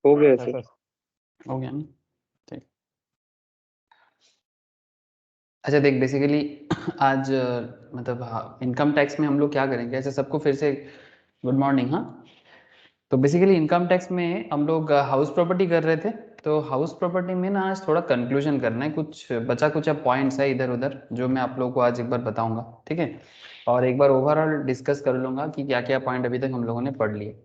हो गया sir sir. हो गया ना, ठीक। अच्छा देख बेसिकली आज मतलब इनकम टैक्स में हम लोग क्या करेंगे, ऐसे सबको फिर से गुड मॉर्निंग। हाँ, तो बेसिकली इनकम टैक्स में हम लोग हाउस प्रॉपर्टी कर रहे थे। तो हाउस प्रॉपर्टी में ना आज थोड़ा कंक्लूजन करना है, कुछ बचा कुछ पॉइंट्स है इधर उधर जो मैं आप लोगों को आज एक बार बताऊंगा, ठीक है। और एक बार ओवरऑल डिस्कस कर लूंगा कि क्या क्या पॉइंट अभी तक हम लोगों ने पढ़ लिए।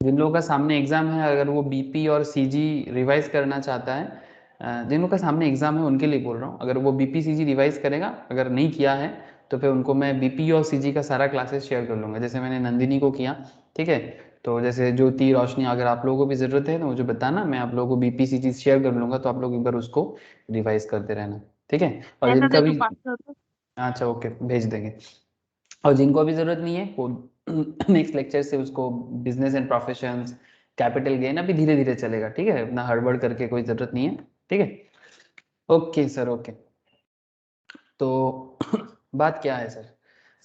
जिन लोगों का सामने एग्जाम है, अगर वो बीपी और सीजी रिवाइज करना चाहता है, जिन लोगों का सामने एग्जाम है उनके लिए बोल रहा हूँ, अगर वो बीपी सीजी रिवाइज करेगा, अगर नहीं किया है तो फिर उनको मैं बीपी और सीजी का सारा क्लासेस शेयर कर लूँगा, जैसे मैंने नंदिनी को किया, ठीक है। तो जैसे ज्योति रोशनी, अगर आप लोगों को भी ज़रूरत है तो मुझे बताना, मैं आप लोगों को बीपी सीजी शेयर कर लूँगा, तो आप लोग एक बार उसको रिवाइज करते रहना, ठीक है। और ऐसा जिनका देखो भी, 500 तो अच्छा ओके भेज देंगे। और जिनको अभी ज़रूरत नहीं है वो नेक्स्ट लेक्चर से उसको business and professions, capital gain अभी धीरे धीरे चलेगा, ठीक है, इतना हड़बड़ करके कोई ज़रूरत नहीं है, ठीक है। Okay sir, okay. तो बात क्या है सर?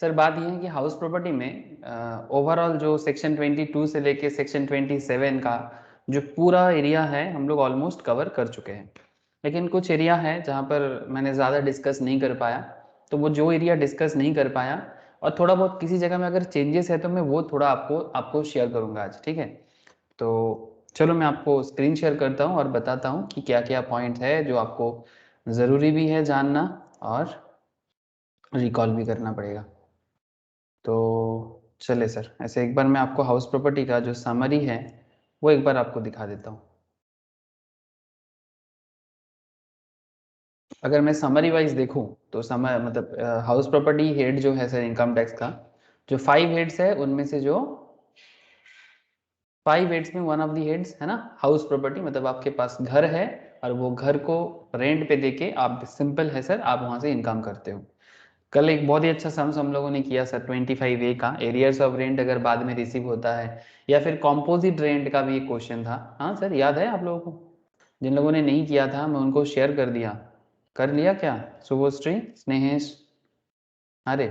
सर बात यह है कि हाउस प्रॉपर्टी में ओवरऑल जो सेक्शन 22 से लेके सेक्शन 27 का जो पूरा एरिया है हम लोग ऑलमोस्ट कवर कर चुके हैं, लेकिन कुछ एरिया है जहाँ पर मैंने ज़्यादा डिस्कस नहीं कर पाया। तो वो जो एरिया डिस्कस नहीं कर पाया और थोड़ा बहुत किसी जगह में अगर चेंजेस है तो मैं वो थोड़ा आपको आपको शेयर करूँगा आज, ठीक है। तो चलो मैं आपको स्क्रीन शेयर करता हूँ और बताता हूँ कि क्या क्या पॉइंट है जो आपको ज़रूरी भी है जानना और रिकॉल भी करना पड़ेगा। तो चले सर, ऐसे एक बार मैं आपको हाउस प्रॉपर्टी का जो समरी है वो एक बार आपको दिखा देता हूँ। अगर मैं समरी वाइज देखूँ तो समय मतलब हाउस प्रॉपर्टी हेड जो है सर इनकम टैक्स का, जो 5 हेड्स है उनमें से जो 5 हेड्स में वन ऑफ दी हेड्स है ना हाउस प्रॉपर्टी, मतलब आपके पास घर है और वो घर को रेंट पे देके आप, सिंपल है सर, आप वहाँ से इनकम करते हो। कल एक बहुत ही अच्छा सम्स हम लोगों ने किया सर 25A का, एरियर्स ऑफ रेंट अगर बाद में रिसीव होता है, या फिर कॉम्पोजिट रेंट का भी एक क्वेश्चन था। हाँ सर, याद है आप लोगों को? जिन लोगों ने नहीं किया था मैं उनको शेयर कर दिया, कर लिया क्या शुभश्री, स्नेहेश? अरे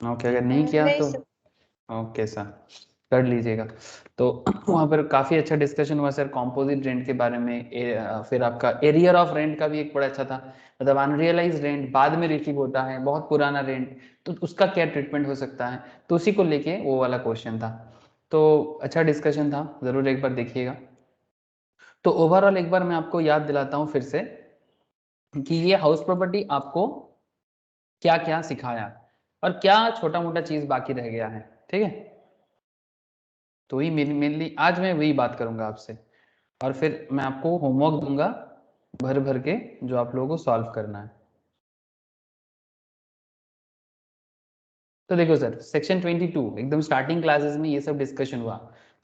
ओके, अगर नहीं किया नहीं तो सर। ओके सर, कर लीजिएगा। तो वहाँ पर काफ़ी अच्छा डिस्कशन हुआ सर कॉम्पोजिट रेंट के बारे में। फिर आपका एरियर ऑफ रेंट का भी एक बड़ा अच्छा था, मतलब अनरियलाइज रेंट बाद में रिसीव होता है, बहुत पुराना रेंट, तो उसका क्या ट्रीटमेंट हो सकता है, तो उसी को लेके वो वाला क्वेश्चन था। तो अच्छा डिस्कशन था, ज़रूर एक बार देखिएगा। तो ओवरऑल एक बार मैं आपको याद दिलाता हूँ फिर से कि ये हाउस प्रॉपर्टी आपको क्या क्या सिखाया और क्या छोटा मोटा चीज़ बाकी रह गया है, ठीक है। तो ही मेनली आज मैं वही बात करूंगा आपसे, और फिर मैं आपको होमवर्क दूंगा भर भर के जो आप लोगों को सॉल्व करना है। तो देखो सर, सेक्शन 22 एकदम स्टार्टिंग क्लासेस में ये सब डिस्कशन हुआ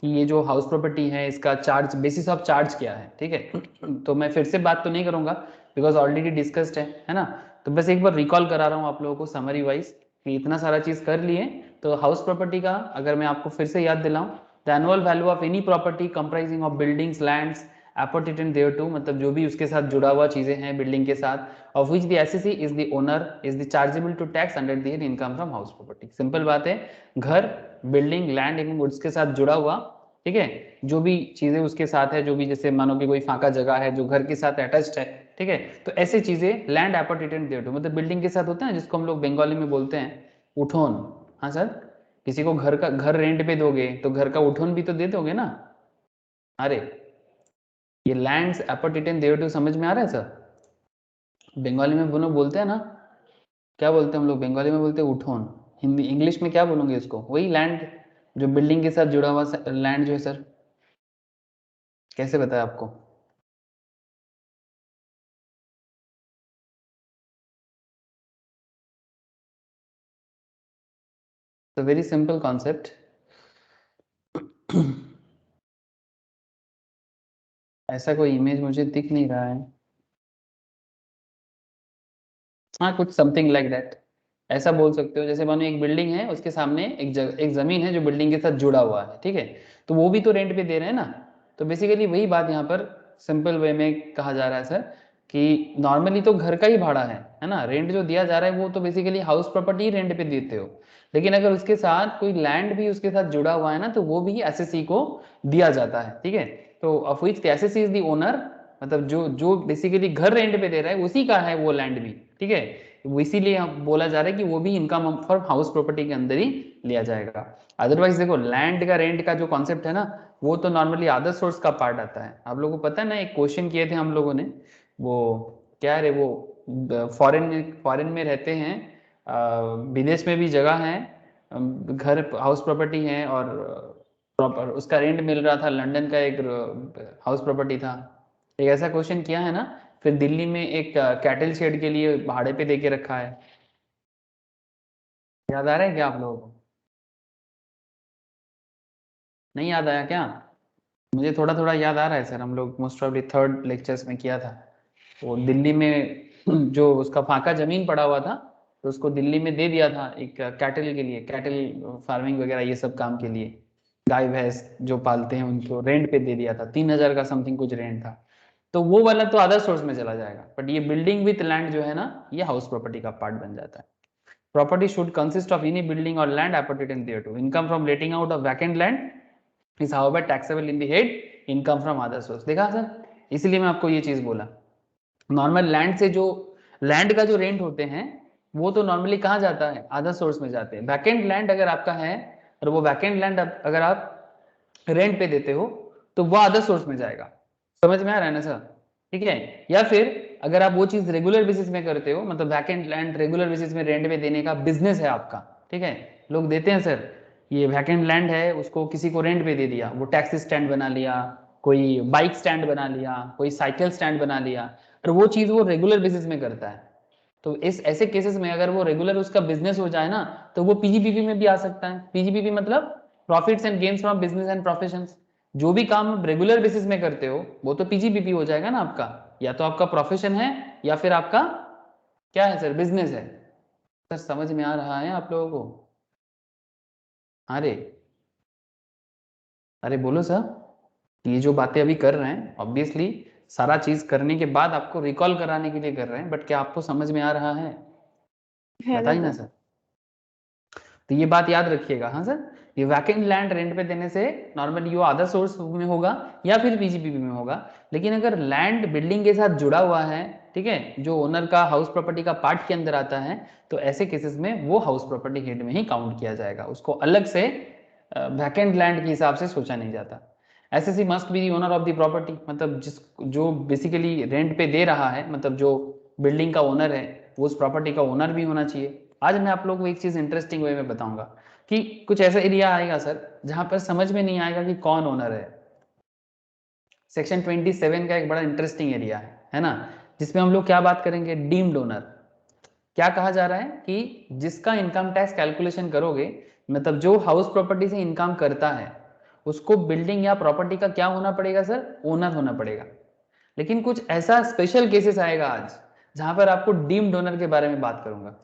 कि ये जो हाउस प्रॉपर्टी है इसका चार्ज, बेसिस ऑफ चार्ज क्या है, ठीक है। तो मैं फिर से बात तो नहीं करूंगा बिकॉज ऑलरेडी डिस्कस्ड है ना। तो बस एक बार रिकॉल करा रहा हूँ आप लोगों को समरी वाइज कि इतना सारा चीज कर लिए। तो हाउस प्रॉपर्टी का अगर मैं आपको फिर से याद दिलाऊं, the annual value of any property comprising of buildings, lands appurtenant thereto, मतलब जो भी उसके साथ जुड़ा हुआ चीजें हैं बिल्डिंग के साथ, of which the assessee is the owner is the chargeable to tax under the income from house property। Simple बात है, घर, बिल्डिंग, लैंड एंड गुड्स के साथ जुड़ा हुआ, ठीक है, जो भी चीजें उसके साथ है, जो भी जैसे मानो कि कोई फाका जगह है जो घर के साथ अटैच्ड है, ठीक है, तो ऐसी चीजें लैंड एपोर्टेटेड देयरटू, मतलब बिल्डिंग के साथ होता है जिसको हम लोग बंगाली में बोलते हैं उठोन। हाँ सर, किसी को घर रेंट पे दोगे तो घर का उठोन भी तो दे दोगे ना। अरे ये लैंड्स एपोर्टेटेड देयरटू समझ में आ रहा है सर? बंगाली में दोनों बोलते हैं ना, क्या बोलते हैं हम लोग बंगाली में बोलते हैं उठोन, हिंदी इंग्लिश में क्या बोलूंगे इसको, वही लैंड जो बिल्डिंग के साथ जुड़ा हुआ लैंड जो है सर, कैसे बताया आपको? तो वेरी सिंपल कॉन्सेप्ट। ऐसा कोई इमेज मुझे दिख नहीं रहा है। हाँ, कुछ समथिंग लाइक दैट, ऐसा बोल सकते हो। जैसे मानो एक बिल्डिंग है, उसके सामने एक जमीन है जो बिल्डिंग के साथ जुड़ा हुआ है, ठीक है, तो वो भी तो रेंट पे दे रहे हैं ना। तो बेसिकली वही बात यहाँ पर सिंपल वे में कहा जा रहा है सर कि नॉर्मली तो घर का ही भाड़ा है ना, रेंट जो दिया जा रहा है वो तो बेसिकली हाउस प्रॉपर्टी रेंट पे देते हो, लेकिन अगर उसके साथ कोई लैंड भी उसके साथ जुड़ा हुआ है ना तो वो भी एसएससी को दिया जाता है, ठीक है। तो of which the assessee is the owner, मतलब जो बेसिकली घर रेंट पे दे रहा है उसी का है वो लैंड भी, ठीक है। वो इसीलिए बोला जा रहा है कि वो भी इनकम फॉर हाउस प्रॉपर्टी के अंदर ही लिया जाएगा। अदरवाइज देखो लैंड का रेंट का जो कॉन्सेप्ट है ना, वो तो नॉर्मली अदर सोर्स का पार्ट आता है। आप लोगों को पता है ना, एक क्वेश्चन किए थे हम लोगों ने, वो क्या रे, वो फॉरेन में रहते हैं, विदेश में भी जगह है, घर हाउस प्रॉपर्टी है, और प्रॉपर उसका रेंट मिल रहा था, लंदन का एक हाउस प्रॉपर्टी था। एक ऐसा क्वेश्चन किया है ना। फिर दिल्ली में एक कैटल शेड के लिए भाड़े पे देके रखा है। याद आ रहा है क्या आप लोगों को? नहीं याद आया क्या? मुझे थोड़ा थोड़ा याद आ रहा है सर, हम लोग मोस्ट ऑफली थर्ड लेक्चर्स में किया था। वो दिल्ली में जो उसका फाका जमीन पड़ा हुआ था, तो उसको दिल्ली में दे दिया था एक कैटल के लिए, कैटल फार्मिंग वगैरह ये सब काम के लिए, गाय भैंस जो पालते हैं उनको रेंट पे दे दिया था, 3,000 का समथिंग कुछ रेंट था। तो वो वाला तो अदर सोर्स में चला जाएगा, बट ये बिल्डिंग विथ लैंड जो है ना, ये हाउस प्रॉपर्टी का पार्ट बन जाता है। Property should consist of any building और land appertaining thereto. Income from letting out of vacant land is however taxable in the head income from other source. देखा सर, इसलिए मैं आपको ये चीज बोला। नॉर्मल लैंड से जो लैंड का जो रेंट होते हैं, वो तो नॉर्मली कहाँ जाता है, अदर सोर्स में जाते हैं। वैकेंट लैंड अगर आपका है, और वो वैकेंट लैंड अगर आप रेंट पे देते हो, तो वो अदर सोर्स में जाएगा। समझ में आ रहा है ना सर? ठीक है। या फिर अगर आप वो चीज रेगुलर बेसिस में करते हो, मतलब वैकेंट लैंड रेगुलर बेसिस में रेंट में देने का बिजनेस है आपका, ठीक है, लोग देते हैं सर, ये वैकेंट लैंड है उसको किसी को रेंट पे दे दिया, वो टैक्सी स्टैंड बना लिया, कोई बाइक स्टैंड बना लिया, कोई साइकिल स्टैंड बना लिया, और वो चीज वो रेगुलर बेसिस में करता है। तो इस ऐसे केसेस में अगर वो रेगुलर उसका बिजनेस हो जाए ना, तो वो पीजीपीपी में भी आ सकता है। पीजीपीपी मतलब profits and gains from business and professions. जो भी काम आप रेगुलर बेसिस में करते हो, वो तो पीजीपीपी हो जाएगा ना आपका। या तो आपका प्रोफेशन है, या फिर आपका क्या है सर, बिजनेस है। सर समझ में आ रहा है आप लोगों को? अरे, अरे बोलो सर। ये जो बातें अभी कर रहे हैं, ऑब्वियसली सारा चीज करने के बाद आपको रिकॉल कराने के लिए कर रहे हैं, बट क्या आपको समझ में आ रहा है? बताइए ना सर। तो ये बात याद रखिएगा, हाँ सर। ये वैकेंट लैंड रेंट पे देने से नॉर्मली वो अदर सोर्स में होगा, या फिर पीजीपीपी में होगा। लेकिन अगर लैंड बिल्डिंग के साथ जुड़ा हुआ है, ठीक है, जो ओनर का हाउस प्रॉपर्टी का पार्ट के अंदर आता है, तो ऐसे केसेस में वो हाउस प्रॉपर्टी हेड में ही काउंट किया जाएगा, उसको अलग से वैकेंट लैंड के हिसाब से सोचा नहीं जाता। SSC must be the owner of the property, मतलब जिस जो बेसिकली रेंट पे दे रहा है, मतलब जो बिल्डिंग का ओनर है, वो उस प्रॉपर्टी का ओनर भी होना चाहिए। आज मैं आप लोगों को एक चीज इंटरेस्टिंग वे में बताऊंगा कि कुछ ऐसा एरिया आएगा सर जहां पर समझ में नहीं आएगा कि कौन ओनर है। सेक्शन 27 का एक बड़ा इंटरेस्टिंग एरिया है ना, जिसमें हम लोग क्या बात करेंगे, डीम्ड ओनर। क्या कहा जा रहा है कि जिसका इनकम टैक्स कैलकुलेशन करोगे, मतलब जो हाउस प्रॉपर्टी से इनकम करता है, उसको बिल्डिंग या प्रॉपर्टी का क्या होना पड़ेगा सर, ओनर होना पड़ेगा। लेकिन कुछ ऐसा स्पेशल केसेस आएगा आज, जहां पर आपको डीम्ड ओनर के बारे में बात करूंगा।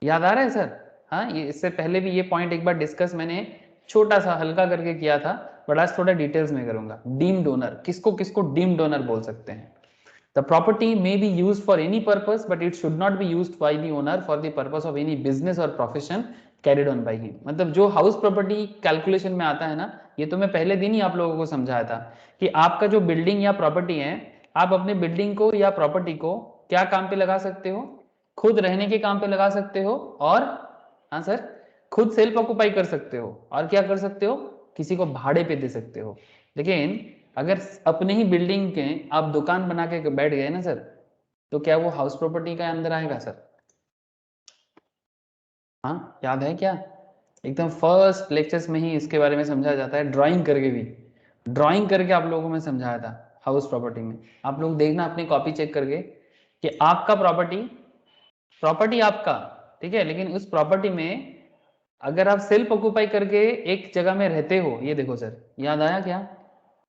याद आ रहा है सर? हाँ, ये इससे पहले भी ये पॉइंट एक बार डिस्कस मैंने छोटा सा हल्का करके किया था, बट आज थोड़ा डिटेल्स में करूंगा। डीम्ड ओनर किसको किसको डीम्ड ओनर बोल सकते हैं? The property may be used for any purpose, but it should not be used by the owner for the purpose of any business or profession carried on by him. मतलब जो house property calculation में आता है ना, ये तो मैं पहले दिन ही आप लोगों को समझाया था कि आपका जो बिल्डिंग या प्रॉपर्टी है, आप अपने बिल्डिंग को या प्रॉपर्टी को क्या काम पे लगा सकते हो, खुद रहने के काम पे लगा सकते हो, और हाँ सर, खुद सेल्फ ऑक्युपाई कर सकते हो, और क्या कर सकते हो, किसी को भाड़े पे दे सकते हो। लेकिन अगर अपने ही बिल्डिंग के आप दुकान बना के बैठ गए ना सर, तो क्या वो हाउस प्रॉपर्टी का अंदर आएगा सर? हाँ, याद है क्या? एकदम फर्स्ट लेक्चर्स में ही इसके बारे में समझाया जाता है, ड्राइंग करके भी। ड्राइंग करके आप लोगों में समझाया था हाउस प्रॉपर्टी में। आप लोग देखना अपनी कॉपी चेक करके कि आपका प्रॉपर्टी, प्रॉपर्टी आपका, ठीक है, लेकिन उस प्रॉपर्टी में अगर आप सेल्फ ऑक्युपाई करके एक जगह में रहते हो, ये देखो सर, याद आया क्या?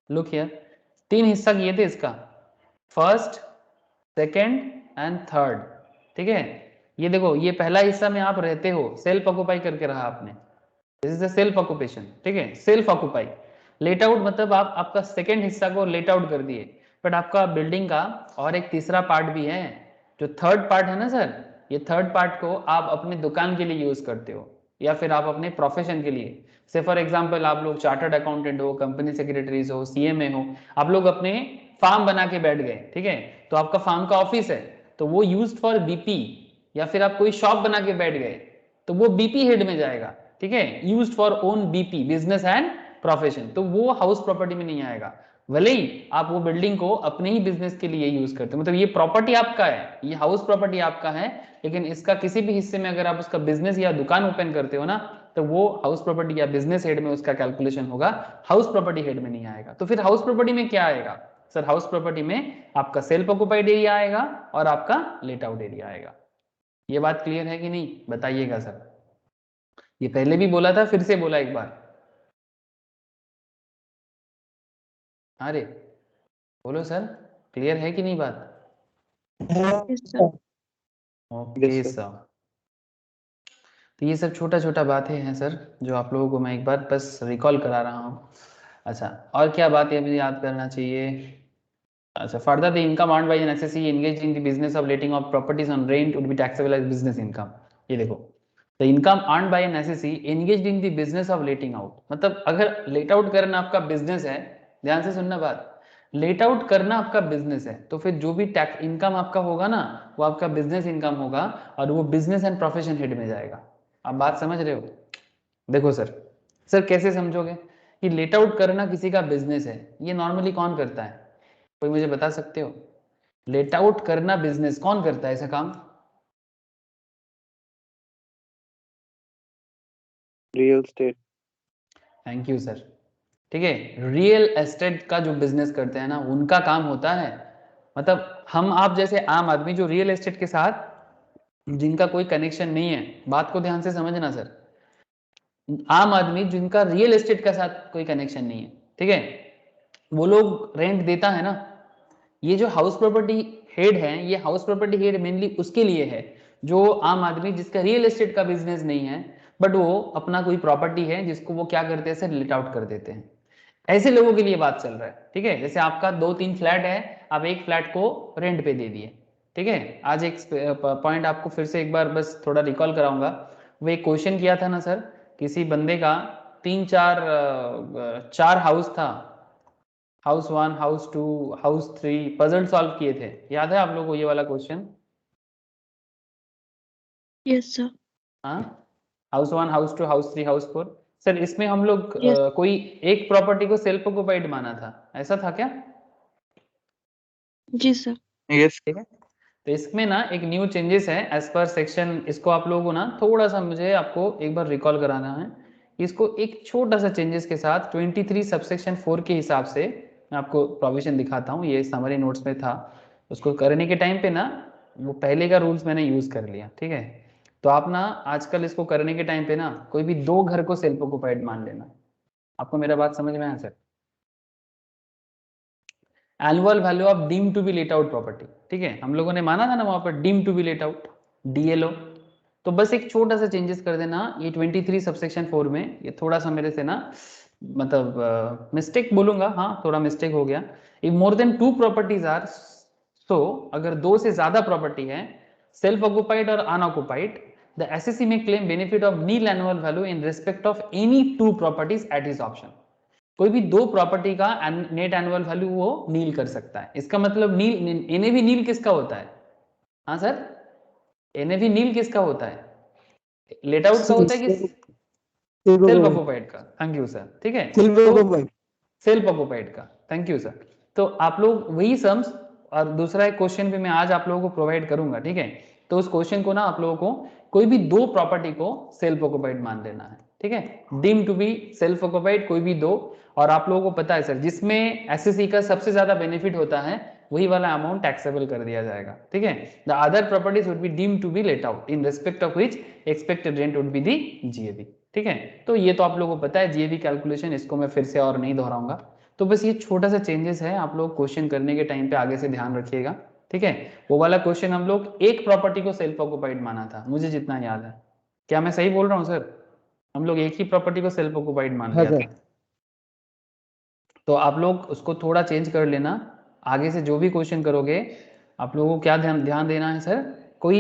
लुक हियर, 3 हिस्सा किए थे इसका, फर्स्ट, सेकेंड एंड थर्ड, ठीक है। ये देखो, ये पहला हिस्सा में आप रहते हो, सेल्फ ऑक्युपाई करके रहा आपने, this is a self occupation, ठीक है, सेल्फ ऑक्युपाई। लेट आउट मतलब आप आपका सेकेंड हिस्सा को लेट आउट कर दिए, बट आपका बिल्डिंग का और एक तीसरा पार्ट भी है, जो थर्ड पार्ट है ना सर, ये थर्ड पार्ट को आप अपने दुकान के लिए यूज करते हो। या फिर आप अपने प्रोफेशन के लिए, से फॉर एग्जांपल आप लोग चार्टर्ड अकाउंटेंट हो, कंपनी सेक्रेटरीज हो, सीएमए हो, आप लोग अपने फार्म बना के बैठ गए, ठीक है, तो आपका फार्म का ऑफिस है, तो वो यूज्ड फॉर बीपी, या फिर आप कोई शॉप बना के बैठ गए तो वो बीपी हेड में जाएगा, ठीक है, used for own BP, business and profession, तो वो हाउस प्रॉपर्टी में नहीं आएगा। भले ही आप वो बिल्डिंग को अपने ही बिजनेस के लिए यूज करते हो, मतलब ये प्रॉपर्टी आपका है, ये हाउस प्रॉपर्टी आपका है, लेकिन इसका किसी भी हिस्से में अगर आप उसका बिजनेस या दुकान ओपन करते हो ना, तो वो हाउस प्रॉपर्टी या बिजनेस हेड में उसका कैलकुलेशन होगा, हाउस प्रॉपर्टी हेड में नहीं आएगा। तो फिर हाउस प्रॉपर्टी में क्या आएगा सर? हाउस प्रॉपर्टी में आपका सेल्फ ऑक्युपाइड एरिया आएगा और आपका लेट आउट एरिया आएगा। ये बात क्लियर है कि नहीं, बताइएगा सर। ये पहले भी बोला था, फिर से बोला एक बार। अरे बोलो सर, क्लियर है कि नहीं बात? Okay sir. तो ये सब छोटा छोटा बातें हैं सर, जो आप लोगों को मैं एक बार बस रिकॉल करा रहा हूँ। अच्छा, और क्या बात है मुझे याद करना चाहिए? अच्छा, further the income earned by an assessee engaged in the business of letting of properties on rent would be taxable as business income। ये देखो, the income earned by an assessee engaged in the business of letting out, मतलब अगर let out करना आपका business है, ध्यान से सुनना बात, लेट आउट करना आपका बिजनेस है, तो फिर जो भी टैक्स इनकम आपका होगा ना, वो आपका बिजनेस इनकम होगा, और वो बिजनेस एंड प्रोफेशन हेड में जाएगा। आप बात समझ रहे हो? देखो सर, सर कैसे समझोगे कि लेट आउट करना किसी का बिजनेस है? ये नॉर्मली कौन करता है, कोई मुझे बता सकते हो? लेट आउट करना बिजनेस कौन करता है ऐसा काम? Real estate. Thank you sir. ठीक है, रियल एस्टेट का जो बिजनेस करते हैं ना, उनका काम होता है, मतलब हम आप जैसे आम आदमी जो रियल एस्टेट के साथ जिनका कोई कनेक्शन नहीं है, बात को ध्यान से समझना सर, आम आदमी जिनका रियल एस्टेट के साथ कोई कनेक्शन नहीं है, ठीक है, वो लोग रेंट देता है ना। ये जो हाउस प्रॉपर्टी हेड है, ये हाउस प्रॉपर्टी हेड मेनली उसके लिए है जो आम आदमी जिसका रियल एस्टेट का बिजनेस नहीं है, बट वो अपना कोई प्रॉपर्टी है जिसको वो क्या करते हैं सर, लेट आउट कर देते हैं। ऐसे लोगों के लिए बात चल रहा है, ठीक है। जैसे आपका 2-3 फ्लैट है, आप एक फ्लैट को रेंट पे दे दिए, ठीक है। आज एक पॉइंट आपको फिर से एक बार बस थोड़ा रिकॉल कराऊंगा। वो एक क्वेश्चन किया था ना सर, किसी बंदे का 3-4 हाउस था, house 1, house 2, house 3, puzzle solve किए थे, याद है आप लोगों को ये वाला क्वेश्चन? Yes sir. हाँ, house 1, house 2, house 3, house 4। Sir इसमें हम लोग Yes. कोई एक प्रॉपर्टी को सेल्फ ऑक्युपाइड माना था, ऐसा था क्या? जी सर। यस। ठीक है, तो इसमें ना एक न्यू चेंजेस है एज पर सेक्शन, इसको आप लोगों को ना थोड़ा सा मुझे आपको एक बार रिकॉल कराना है। इसको एक छोटा सा चेंजेस के साथ 23 सबसेक्शन 4 के हिसाब से मैं आपको प्रोविजन दिखाता हूँ, ये समरी नोट्स में था। उसको करने के टाइम पे ना वो पहले का रूल्स मैंने यूज कर लिया, ठीक है। तो आप ना आजकल इसको करने के टाइम पे ना कोई भी 2 घर को सेल्फ ऑक्युपाइड मान लेना। आपको मेरा बात समझ में आया sir? Annual value of deem to be let out property, ठीक है, हम लोगों ने माना था ना वहां पर deem to be let out, DLO. तो बस एक छोटा सा चेंजेस कर देना, ये 23 सबसेक्शन 4 में ये थोड़ा सा मेरे से ना मतलब मिस्टेक बोलूंगा, हाँ थोड़ा मिस्टेक हो गया। If more than 2 properties are, so अगर 2 से ज्यादा प्रॉपर्टी है self occupied or unoccupied, the assessee may claim benefit of nil annual value in respect of any 2 properties at his option. कोई भी 2 प्रॉपर्टी का नेट एनुअल वैल्यू वो नील कर सकता है। इसका मतलब नील, एनएवी नील किसका होता है? हाँ सर, एनएवी नील किसका होता है? लेट आउट का होता है कि सेल्फ ऑक्युपाइड का? थैंक यू सर, ठीक है, तो सेल्फ ऑक्युपाइड का, थैंक यू सर। तो आप लोग वही सम्स, और दूसरा एक क्वेश्चन भी मैं आज आप लोगों को प्रोवाइड करूंगा, ठीक है। तो उस क्वेश्चन को ना आप लोगों को कोई भी 2 प्रॉपर्टी को सेल्फ ऑक्युपाइड मान लेना है, ठीक है, deem to be self occupied कोई भी 2। और आप लोगों को पता है सर, जिसमें एसएससी का सबसे ज्यादा बेनिफिट होता है वही वाला अमाउंट टैक्सेबल कर दिया जाएगा, ठीक है। The other properties would be deem to be let out in respect of which expected rent would be the GAB, ठीक है। तो ये तो आप लोगों को पता है जीएबी कैलकुलेशन, इसको मैं फिर से और नहीं दोहराऊंगा। तो बस ये छोटा सा चेंजेस है, आप लोग क्वेश्चन करने के टाइम पे आगे से ध्यान रखिएगा, ठीक है। वो वाला क्वेश्चन हम लोग एक प्रॉपर्टी को सेल्फ ऑक्युपाइड माना था, मुझे जितना याद है। क्या मैं सही बोल रहा हूँ सर? हम लोग एक ही प्रॉपर्टी को सेल्फ ऑक्युपाइड मान लिया था। तो आप लोग उसको थोड़ा चेंज कर लेना, आगे से जो भी क्वेश्चन करोगे आप लोगों को क्या ध्यान ध्यान देना है सर, कोई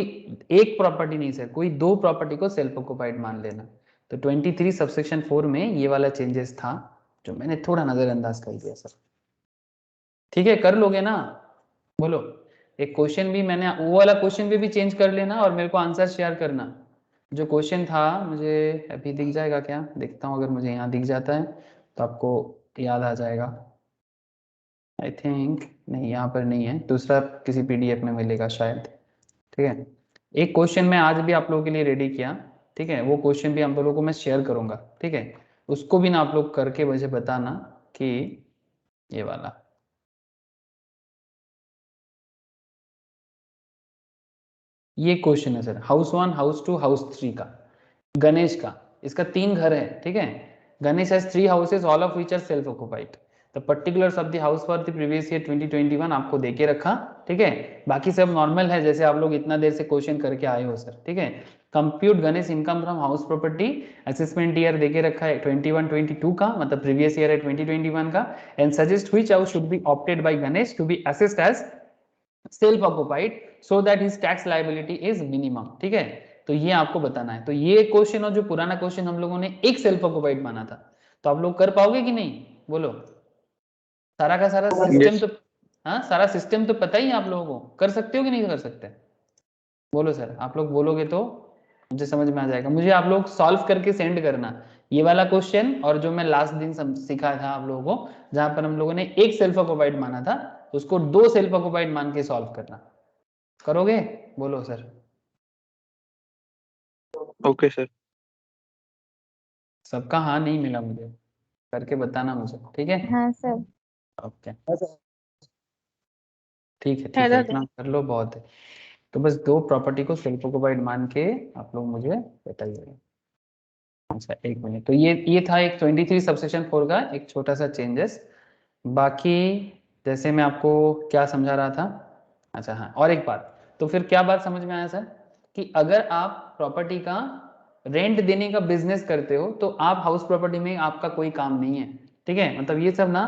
एक प्रॉपर्टी नहीं सर, कोई 2 प्रॉपर्टी को सेल्फ ऑक्युपाइड मान लेना। तो 23 सबसेक्शन 4 में ये वाला चेंजेस था जो मैंने थोड़ा नजरअंदाज कर दिया सर। ठीक है, कर लोगे ना? बोलो। एक क्वेश्चन भी मैंने वो वाला क्वेश्चन भी चेंज कर लेना और मेरे को आंसर शेयर करना। जो क्वेश्चन था मुझे अभी दिख जाएगा क्या, देखता हूँ, अगर मुझे यहाँ दिख जाता है तो आपको याद आ जाएगा। आई थिंक नहीं, यहाँ पर नहीं है, दूसरा किसी पीडीएफ में मिलेगा शायद। ठीक है, एक क्वेश्चन मैं आज भी आप लोगों के लिए रेडी किया। ठीक है, वो क्वेश्चन भी आप लोगों को मैं शेयर करूंगा। ठीक है, उसको भी ना आप लोग करके मुझे बताना कि ये वाला ये क्वेश्चन है सर, हाउस 1, हाउस 2, हाउस 3 का, गणेश का। इसका 3 घर है। ठीक है, Ganesh has 3 houses all of which are self occupied. The particulars of the house for the previous year 2021 आपको देके रखा। ठीक है, बाकी सब नॉर्मल है जैसे आप लोग इतना देर से क्वेश्चन करके आए हो सर। ठीक है, compute Ganesh income from house property, assessment year देके रखा है 21-22 का, मतलब प्रीवियस ईयर है 2021 का, and suggest which house should be opted by Ganesh to be assessed as self occupied so that his tax liability is minimum. ठीक है, तो ये आपको बताना है। तो ये क्वेश्चन और जो पुराना क्वेश्चन हम लोगों ने एक सेल्फ ऑक्युपाइड माना था, तो आप लोग कर पाओगे कि नहीं? बोलो। सारा का सारा सिस्टम तो, हाँ सारा सिस्टम तो पता ही है आप लोगों को, कर सकते हो कि नहीं कर सकते? बोलो सर, आप लोग बोलोगे तो मुझे समझ में आ जाएगा। मुझे आप लोग सॉल्व करके सेंड करना ये वाला क्वेश्चन, और जो मैं लास्ट दिन सिखाया था आप लोगों को, जहां पर हम लोगों ने एक सेल्फ ऑक्युपाइड माना था, उसको 2 सेल्फ ऑक्युपाइड मान के सॉल्व करना। करोगे? बोलो सर। Okay sir. सबका हाँ नहीं मिला मुझे, करके बताना मुझे। ठीक है, हाँ सर। ओके, ठीक है, है इतना कर लो, बहुत है। तो बस 2 प्रॉपर्टी को सेल्फ ऑक्युपाइड मान के आप लोग मुझे बताइए। अच्छा, 1 मिनट। तो ये था एक 23 सबसेक्शन 4 का एक छोटा सा चेंजेस। बाकी जैसे मैं आपको क्या समझा रहा था, अच्छा हाँ, और एक बात, तो फिर क्या बात समझ में आया सर, कि अगर आप प्रॉपर्टी का रेंट देने का बिजनेस करते हो तो आप हाउस प्रॉपर्टी में आपका कोई काम नहीं है। ठीक है, मतलब ये सब ना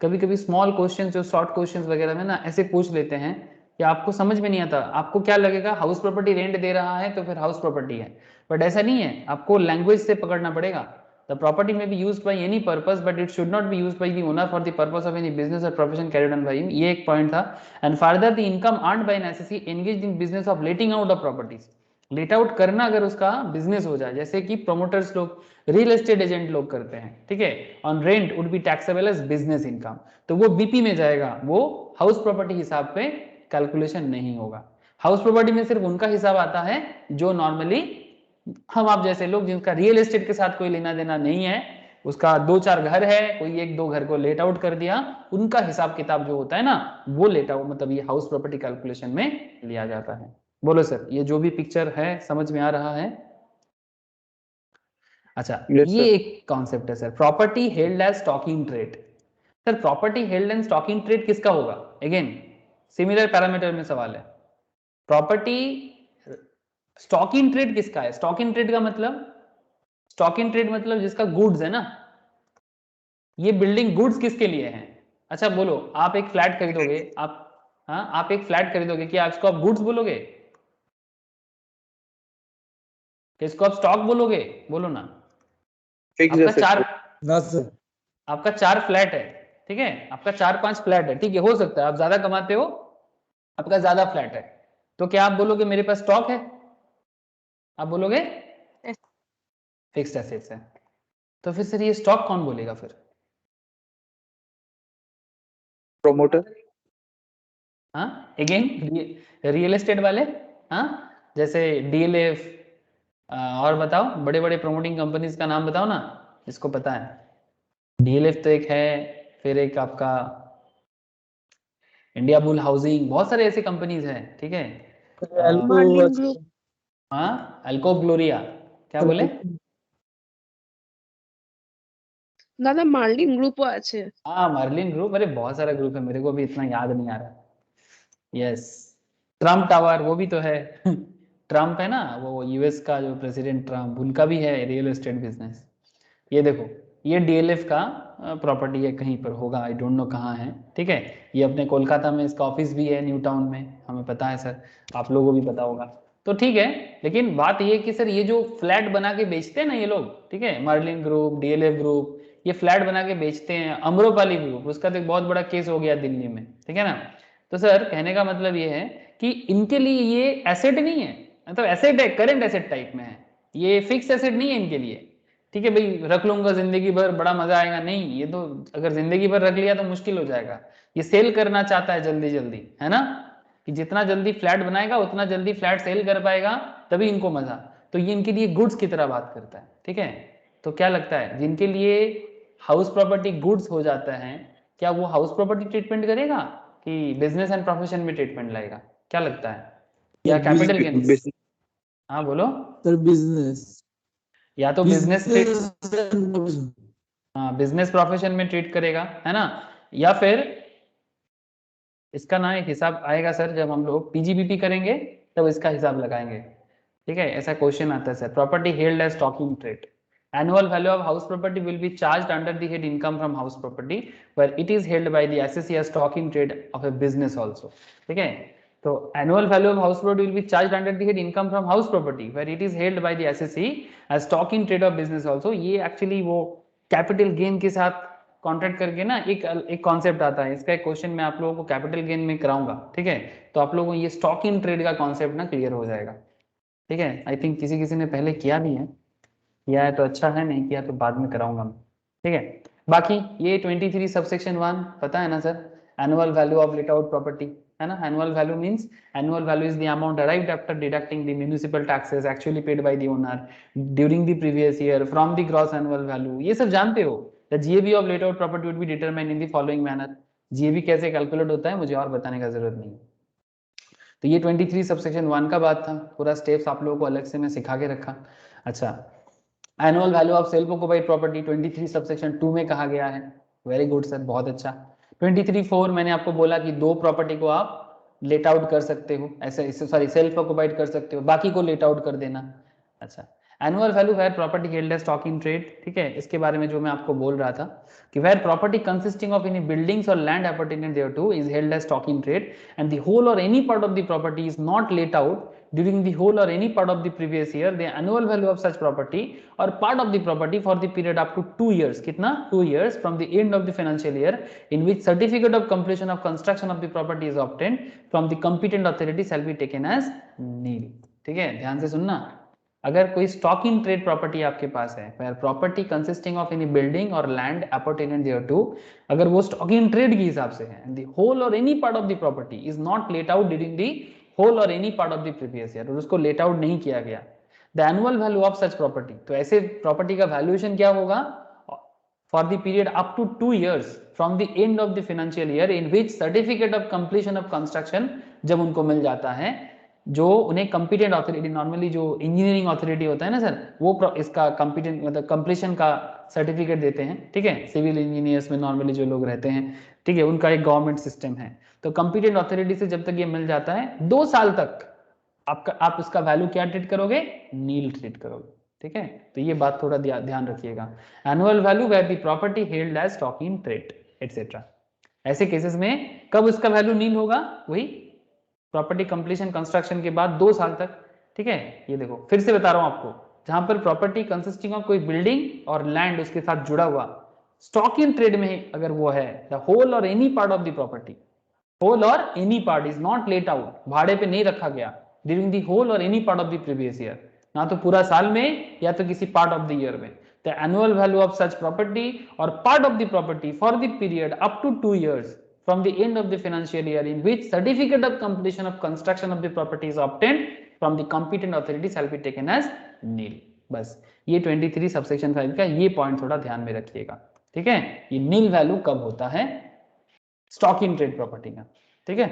कभी कभी स्मॉल क्वेश्चन, जो शॉर्ट क्वेश्चंस वगैरह में ना ऐसे पूछ लेते हैं कि आपको समझ में नहीं आता, आपको क्या लगेगा हाउस प्रॉपर्टी रेंट दे रहा है तो फिर हाउस प्रॉपर्टी है, बट ऐसा नहीं है, आपको लैंग्वेज से पकड़ना पड़ेगा। The property may be used by any purpose, but it should not be used by the owner for the purpose of any business or profession carried on by him. ये एक point था। And further, the income earned by an assessee engaged in business of letting out of properties. Let out करना अगर उसका business हो जाए, जैसे कि प्रोमोटर्स लोग, रियल एस्टेट एजेंट लोग करते हैं, ठीक है, on rent would be taxable as business income, तो वो बीपी में जाएगा, वो हाउस प्रॉपर्टी हिसाब पे कैलकुलेशन नहीं होगा। हाउस प्रॉपर्टी में सिर्फ उनका हिसाब आता है जो नॉर्मली हम आप जैसे लोग, जिनका रियल एस्टेट के साथ कोई लेना देना नहीं है, उसका 2-4 घर है, कोई 1-2 घर को लेट आउट कर दिया, उनका हिसाब किताब जो होता है ना, वो लेट आउट, मतलब ये हाउस प्रॉपर्टी कैलकुलेशन में लिया जाता है। बोलो सर, ये जो भी पिक्चर है समझ में आ रहा है? अच्छा, Yes, ये sir. एक कॉन्सेप्ट है sir, property held as stocking trade. Sir property held and stocking trade किसका होगा? अगेन सिमिलर पैरामीटर में सवाल है। प्रॉपर्टी स्टॉक इन ट्रेड किसका है? स्टॉक इन ट्रेड का मतलब, स्टॉक इन ट्रेड मतलब जिसका गुड्स है ना, ये बिल्डिंग गुड्स किसके लिए है? अच्छा बोलो, आप एक फ्लैट खरीदोगे, आप, हाँ आप एक फ्लैट खरीदोगे, क्या इसको आप गुड्स बोलोगे? इसको आप स्टॉक बोलोगे? बोलो ना। Fixed आपका assets. 4, आपका 4 फ्लैट है, ठीक है, आपका 4-5 फ्लैट है, ठीक है, हो सकता है आप ज्यादा कमाते हो, आपका ज्यादा फ्लैट है, तो क्या आप बोलोगे मेरे पास स्टॉक है? आप बोलोगे फिक्स्ड एसेट्स है। तो फिर सर ये स्टॉक कौन बोलेगा फिर? Promoter. हाँ अगेन रियल एस्टेट वाले, हाँ जैसे डीएलएफ, और बताओ बड़े बड़े प्रमोटिंग कंपनीज का नाम बताओ ना जिसको पता है। डीएलएफ तो एक है, फिर एक आपका इंडिया बुल हाउसिंग, बहुत सारे ऐसे कंपनीज हैं, ठीक है। Marlin group. हाँ अल्को ग्लोरिया, क्या बोले? दादा मार्लिन ग्रुप আছে। हाँ मार्लिन ग्रुप, अरे बहुत सारा ग्रुप है, मेरे को भी इतना याद नहीं आ रहा। यस, ट्रम्प टावर वो भी तो है ट्रम्प है ना, वो यूएस का जो प्रेसिडेंट ट्रम्प, उनका भी है रियल एस्टेट बिजनेस। ये देखो, ये डीएलएफ का प्रॉपर्टी है, कहीं पर होगा, आई डोंट नो कहाँ है, ठीक है। ये अपने कोलकाता में इसका ऑफिस भी है, न्यू टाउन में, हमें पता है सर, आप लोगों को भी पता होगा। तो ठीक है, लेकिन बात ये है कि सर ये जो फ्लैट बना के बेचते हैं ना ये लोग, ठीक है, मर्लिन ग्रुप, डीएलएफ ग्रुप, ये फ्लैट बना के बेचते हैं, अम्रपाली ग्रुप, उसका तो एक बहुत बड़ा केस हो गया दिल्ली में, ठीक है ना। तो सर कहने का मतलब ये है कि इनके लिए ये एसेट नहीं है, मतलब एसेट है, करंट एसेट टाइप में है, ये फिक्स एसेट नहीं है इनके लिए, ठीक है भाई, रख लूंगा जिंदगी भर बड़ा मजा आएगा, नहीं, ये तो अगर जिंदगी भर रख लिया तो मुश्किल हो जाएगा। ये सेल करना चाहता है जल्दी जल्दी, है ना, कि जितना जल्दी फ्लैट बनाएगा उतना जल्दी फ्लैट सेल कर पाएगा, तभी इनको मजा। तो ये इनके लिए गुड्स की तरह बात करता है, ठीक है। तो क्या लगता है जिनके लिए हाउस प्रॉपर्टी गुड्स हो जाता है, क्या वो हाउस प्रॉपर्टी ट्रीटमेंट करेगा कि बिजनेस एंड प्रोफेशन में ट्रीटमेंट लाएगा, क्या लगता है, या कैपिटल गेन? business हाँ बोलो। सर बिजनेस, या तो बिजनेस बिजनेस हाँ बिजनेस प्रोफेशन में ट्रीट करेगा, है ना, या फिर इसका ना एक हिसाब आएगा सर, जब हम लोग पीजीबीपी करेंगे तब इसका हिसाब लगाएंगे, ठीक है। ऐसा क्वेश्चन आता है sir, property held as stock in trade, annual value of house property will be charged under the head income from house property where it is held by the assessee as stock in trade of a business also, ठीक है। तो annual value of house property will be charged under the head income from house property where it is held by the assessee as stock in trade of business also। ये actually वो capital gain के साथ contract करके ना एक concept आता है, इसका एक क्वेश्चन मैं आप लोगों को कैपिटल गेन में कराऊंगा, ठीक है। तो आप लोगों को ये स्टॉक इन ट्रेड का कॉन्सेप्ट ना क्लियर हो जाएगा, ठीक है। आई थिंक किसी किसी ने पहले किया भी है, किया है तो अच्छा है, नहीं किया तो बाद में कराऊंगा मैं, ठीक है। बाकी ये 23 सबसेक्शन 1 पता है ना sir, annual value of late out property, है ना। Annual value means annual value is the amount arrived after deducting the municipal taxes actually paid by the owner during the previous year from the gross annual value, ये सब जानते हो। The GAB of late out property would be determined in the following manner. GAB कैसे calculate होता है मुझे और बताने का जरूरत नहीं। तो ये 23 सबसेक्शन 1 का बात था, पूरा स्टेप्स आप लोगों को अलग से मैं सिखा के रखा। अच्छा, annual value of self occupied property 23 subsection 2 में कहा गया है, वेरी गुड सर, बहुत अच्छा। 23(4) मैंने आपको बोला कि दो प्रॉपर्टी को आप लेट आउट कर सकते हो, ऐसे सॉरी सेल्फ ऑक्युपाइड कर सकते हो, बाकी को लेट आउट कर देना। अच्छा, annual value where property held as stock in trade, ठीक है, इसके बारे में जो मैं आपको बोल रहा था कि where property consisting of any buildings or land appurtenant thereto is held as stock in trade and the whole or any part of the property is not let out during the whole or any part of the previous year, the annual value of such property or part of the property for the period up to 2 years, कितना 2 years from the end of the financial year in which certificate of completion of construction of the property is obtained from the competent authority shall be taken as nil, ठीक है। ध्यान से सुनना, अगर कोई stock in trade property आपके पास है, where property consisting of any building or land appertaining thereto, अगर वो स्टॉक इन ट्रेड के हिसाब से है, the whole or any part of the property is not let out during the whole or any part of the previous year, और उसको let out नहीं किया गया, the annual value of such property, तो ऐसे प्रॉपर्टी का valuation क्या होगा for the period up to 2 years from the end of the financial year in which certificate of completion of construction जब उनको मिल जाता है, जो उन्हें कंपिटेंट अथॉरिटी, नॉर्मली जो इंजीनियरिंग अथॉरिटी होता है ना सर, वो इसका कंपिटेंट मतलब कंप्लीशन का सर्टिफिकेट देते हैं, ठीक है। सिविल इंजीनियर्स में नॉर्मली जो लोग रहते हैं, ठीक है, उनका एक गवर्नमेंट सिस्टम है। तो कंपिटेंट अथॉरिटी से जब तक ये मिल जाता है 2 साल तक आप इसका वैल्यू क्या ट्रीट करोगे, नील ट्रीट करोगे, ठीक है। तो ये बात थोड़ा ध्यान रखिएगा, annual value where the property held as stock in trade etcetera. ऐसे केसेस में कब उसका वैल्यू नील होगा, वही प्रॉपर्टी कंप्लीशन कंस्ट्रक्शन के बाद 2 साल तक, ठीक है। ये देखो फिर से बता रहा हूं आपको, जहां पर प्रॉपर्टी कंसिस्टिंग ऑफ कोई बिल्डिंग और लैंड उसके साथ जुड़ा हुआ स्टॉक इन ट्रेड में अगर वो है, the whole or any part of the property, whole or any part is not let out, भाड़े पे नहीं रखा गया, during the whole or any part of the previous year, ना तो पूरा साल में या तो किसी पार्ट ऑफ द ईयर में, the annual value of such property or part of the property for the period up to 2 years from the end of the financial year in which certificate of completion of construction of the property is obtained from the competent authority shall be taken as nil। बस ये 23 subsection 5 का ये point थोड़ा ध्यान में रखिएगा, ठीक है। ये नील वैल्यू कब होता है, स्टॉक इन ट्रेड प्रॉपर्टी का, ठीक है।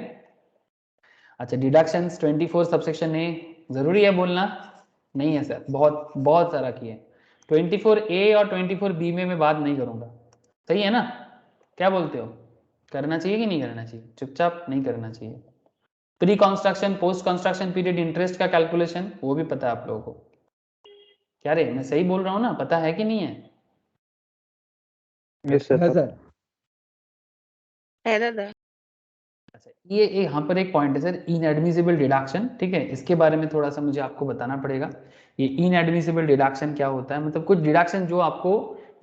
अच्छा, डिडक्शंस 24 सबसेक्शन ए जरूरी है बोलना, नहीं है सर, बहुत बहुत सारा किए। 24A और 24B में मैं बात नहीं करूंगा, सही है ना, क्या बोलते हो, करना चाहिए कि नहीं करना चाहिए, चुपचाप नहीं करना चाहिए। Pre construction post construction period interest का कैलकुलेशन वो भी पता है आप लोगों को, क्या रे मैं सही बोल रहा हूँ ना, पता है कि नहीं है? yes sir है सर। है दादा। अच्छा, ये यहाँ पर एक पॉइंट है सर, इनएडमिसिबल डिडक्शन, ठीक है, इसके बारे में थोड़ा सा मुझे आपको बताना पड़ेगा। ये इनएडमिसिबल डिडक्शन क्या होता है, मतलब कुछ डिडक्शन जो आपको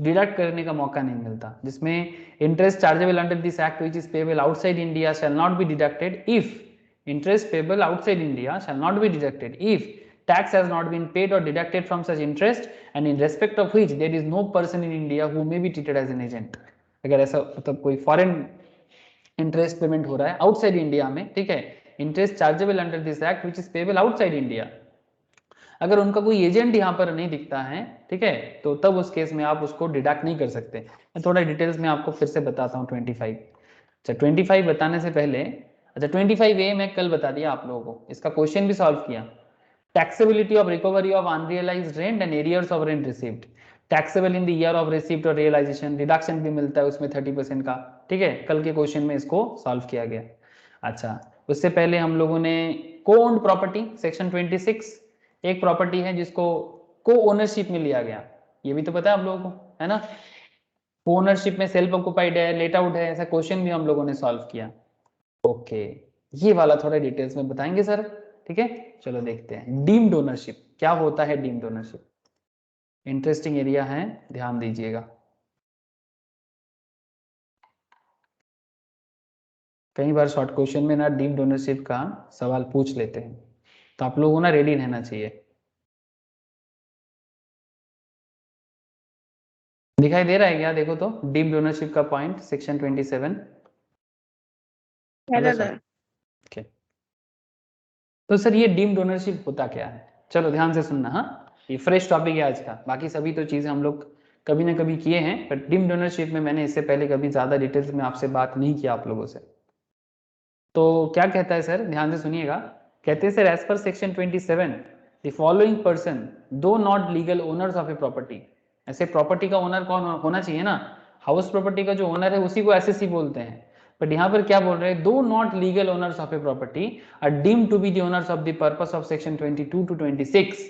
डिडक्ट करने का मौका नहीं मिलता, जिसमें interest chargeable under this act which is payable outside India shall not be deducted if interest payable outside India shall not be deducted if tax has not been paid or deducted from such interest and in respect of which there is no person in India who may be treated as an agent। अगर ऐसा मतलब कोई foreign interest payment हो रहा है outside India में, ठीक है, interest chargeable under this act which is payable outside India, अगर उनका कोई एजेंट यहाँ पर नहीं दिखता है, ठीक है, तो तब उस केस में आप उसको डिडक्ट नहीं कर सकते। मैं थोड़ा डिटेल्स में आपको फिर से बताता हूँ 25। अच्छा 25 बताने से पहले, अच्छा 25A मैं कल बता दिया आप लोगों को, इसका क्वेश्चन भी सॉल्व किया। Taxability of recovery of unrealised rent and arrears of rent received, taxable in the year of received और रियलाइजेशन, डिडक्शन भी मिलता है उसमें 30% का, ठीक है, कल के क्वेश्चन में इसको सॉल्व किया गया। अच्छा उससे पहले हम लोगों ने को ओन्ड प्रॉपर्टी सेक्शन 26, एक प्रॉपर्टी है जिसको को ओनरशिप में लिया गया, ये भी तो पता है आप लोगों को, है ना, को ओनरशिप में सेल्फ ऑक्युपाइड है, लेट आउट है, ऐसा क्वेश्चन भी हम लोगों ने सॉल्व किया। ओके, ये वाला थोड़ा डिटेल्स में बताएंगे सर, ठीक है, चलो देखते हैं डीम्ड ओनरशिप क्या होता है। डीम्ड ओनरशिप इंटरेस्टिंग एरिया है, ध्यान दीजिएगा। कई बार शॉर्ट क्वेश्चन में ना डीम्ड ओनरशिप का सवाल पूछ लेते हैं, तो आप लोगों को ना रेडी रहना चाहिए। दिखाई दे रहा है क्या, देखो तो डीम्ड ओनरशिप का पॉइंट सेक्शन 27। है दादा। ओके, तो सर ये डीम्ड ओनरशिप होता क्या है, चलो ध्यान से सुनना। हाँ, ये फ्रेश टॉपिक है आज का, बाकी सभी तो चीजें हम लोग कभी ना कभी किए हैं, बट डीम्ड ओनरशिप में मैंने इससे पहले कभी ज्यादा डिटेल्स में आपसे बात नहीं किया आप लोगों से। तो क्या कहता है सर, ध्यान से सुनिएगा, कहते हैं sir as per section 27 the following person though not legal owners of a property, ऐसे प्रॉपर्टी का ओनर कौन होना चाहिए ना, हाउस प्रॉपर्टी का जो ओनर है उसी को एसएससी बोलते हैं, बट यहाँ पर क्या बोल रहे हैं, दो not legal owners of a property are deemed to be the owners of the purpose of section 22 to 26।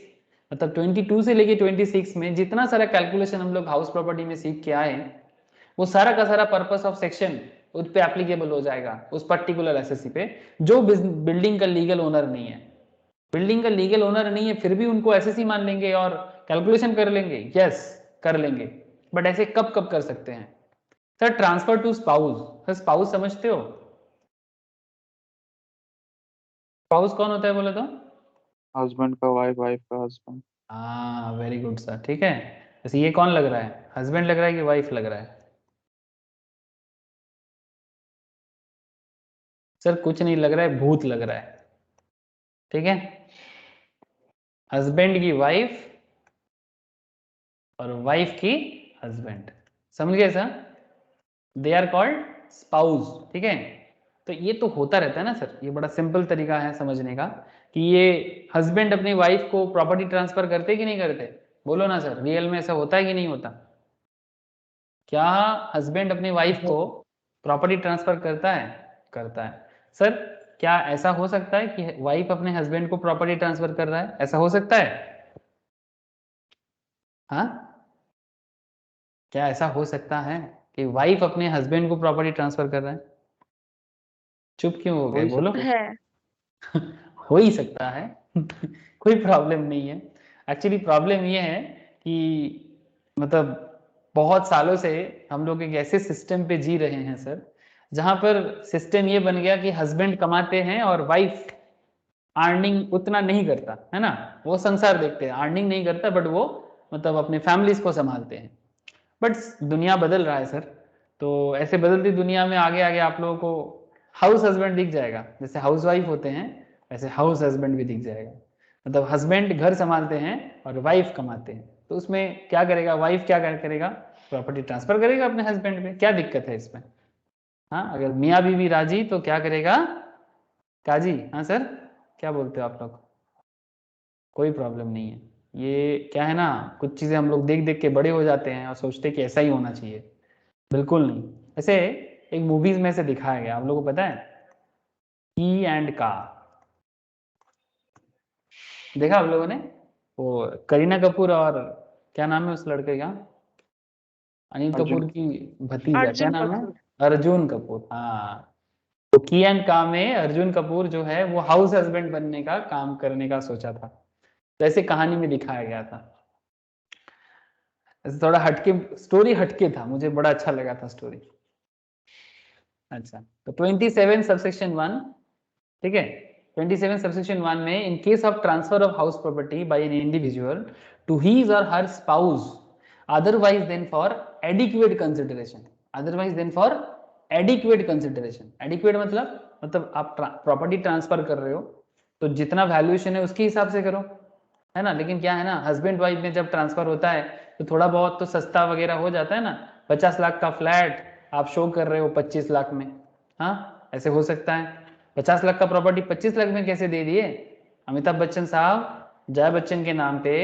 मतलब 22 से लेके 26 में जितना सारा कैलकुलेशन हम लोग हाउस प्रॉपर्टी में सीख के आए, वो सारा का सारा पर्पस ऑफ सेक्शन उस पे एप्लीकेबल हो जाएगा, उस पर्टिकुलर एसएससी पे जो बिल्डिंग का लीगल ओनर नहीं है। बिल्डिंग का लीगल ओनर नहीं है फिर भी उनको एसएससी मान लेंगे और कैलकुलेशन कर लेंगे, यस कर लेंगे, बट ऐसे कब कब कर सकते हैं sir, transfer to spouse. Sir spouse समझते हो, स्पाउस कौन होता है बोले तो, हस्बैंड का वाइफ, वाइफ का हस्बैंड। हाँ वेरी गुड सर, ठीक है, जैसे ये कौन लग रहा है, हस्बैंड लग रहा है कि वाइफ लग रहा है, सर कुछ नहीं लग रहा है, भूत लग रहा है, ठीक है, हस्बैंड की वाइफ और वाइफ की हस्बैंड, समझ गए sir, they are called spouse, ठीक है। तो ये तो होता रहता है ना सर, ये बड़ा सिंपल तरीका है समझने का कि ये हस्बैंड अपनी वाइफ को प्रॉपर्टी ट्रांसफर करते कि नहीं करते, बोलो ना सर, रियल में ऐसा होता है कि नहीं होता, क्या हस्बैंड अपनी वाइफ को प्रॉपर्टी ट्रांसफर करता है, करता है। सर क्या ऐसा हो सकता है कि वाइफ अपने हस्बैंड को प्रॉपर्टी ट्रांसफर कर रहा है, ऐसा हो सकता है, हाँ, क्या ऐसा हो सकता है कि वाइफ अपने हस्बैंड को प्रॉपर्टी ट्रांसफर कर रहा है, चुप क्यों हो गए, बोलो। है। हो ही सकता है कोई प्रॉब्लम नहीं है। एक्चुअली प्रॉब्लम ये है कि मतलब बहुत सालों से हम लोग एक ऐसे सिस्टम पे जी रहे हैं सर, जहां पर सिस्टम ये बन गया कि हस्बैंड कमाते हैं और वाइफ अर्निंग उतना नहीं करता है ना, वो संसार देखते हैं, अर्निंग नहीं करता बट वो मतलब अपने फैमिलीज को संभालते हैं। बट दुनिया बदल रहा है सर, तो ऐसे बदलती दुनिया में आगे आगे आप लोगों को हाउस हस्बैंड दिख जाएगा, जैसे हाउस वाइफ होते हैं वैसे हाउस हस्बैंड भी दिख जाएगा। मतलब हस्बैंड घर संभालते हैं और वाइफ कमाते हैं, तो उसमें क्या करेगा, वाइफ क्या करेगा, प्रॉपर्टी ट्रांसफर करेगा अपने हस्बैंड पे, क्या दिक्कत है इसमें, हाँ, अगर मियाँ बीवी राजी तो क्या करेगा, काजी, हाँ सर क्या बोलते हो आप लोग, कोई प्रॉब्लम नहीं है। ये क्या है ना, कुछ चीजें हम लोग देख देख के बड़े हो जाते हैं और सोचते हैं कि ऐसा ही होना चाहिए, बिल्कुल नहीं। ऐसे एक मूवीज में से दिखाया गया, आप लोगों को पता है, की एंड का, देखा आप लोगों ने, वो करीना कपूर और क्या नाम है उस लड़के का, अनिल अर्जुन। कपूर की भतीजा क्या अर्जुन नाम है, कपूर। अर्जुन कपूर, हाँ, तो की एंड का में अर्जुन कपूर जो है वो हाउस हस्बैंड बनने का काम करने का सोचा था, जैसे कहानी में दिखाया गया था। ऐसे थोड़ा हटके स्टोरी हटके था, मुझे बड़ा अच्छा लगा था स्टोरी। अच्छा, तो 27 सबसेक्शन 1, ठीक है, 27 सबसेक्शन 1 में in case of transfer of house property by an individual to his or her spouse otherwise than for adequate consideration, otherwise than for adequate consideration. Adequate मतलब आप प्रॉपर्टी ट्रांसफर कर रहे हो तो जितना वैल्यूएशन है उसके हिसाब से करो, है ना। लेकिन क्या है ना, हस्बैंड वाइफ में जब ट्रांसफर होता है तो थोड़ा बहुत तो सस्ता वगैरह हो जाता है ना। 50 लाख का फ्लैट आप शो कर रहे हो 25 लाख में, हाँ ऐसे हो सकता है। 50 लाख का प्रॉपर्टी 25 लाख में कैसे दे दिए? अमिताभ बच्चन साहब जया बच्चन के नाम पे,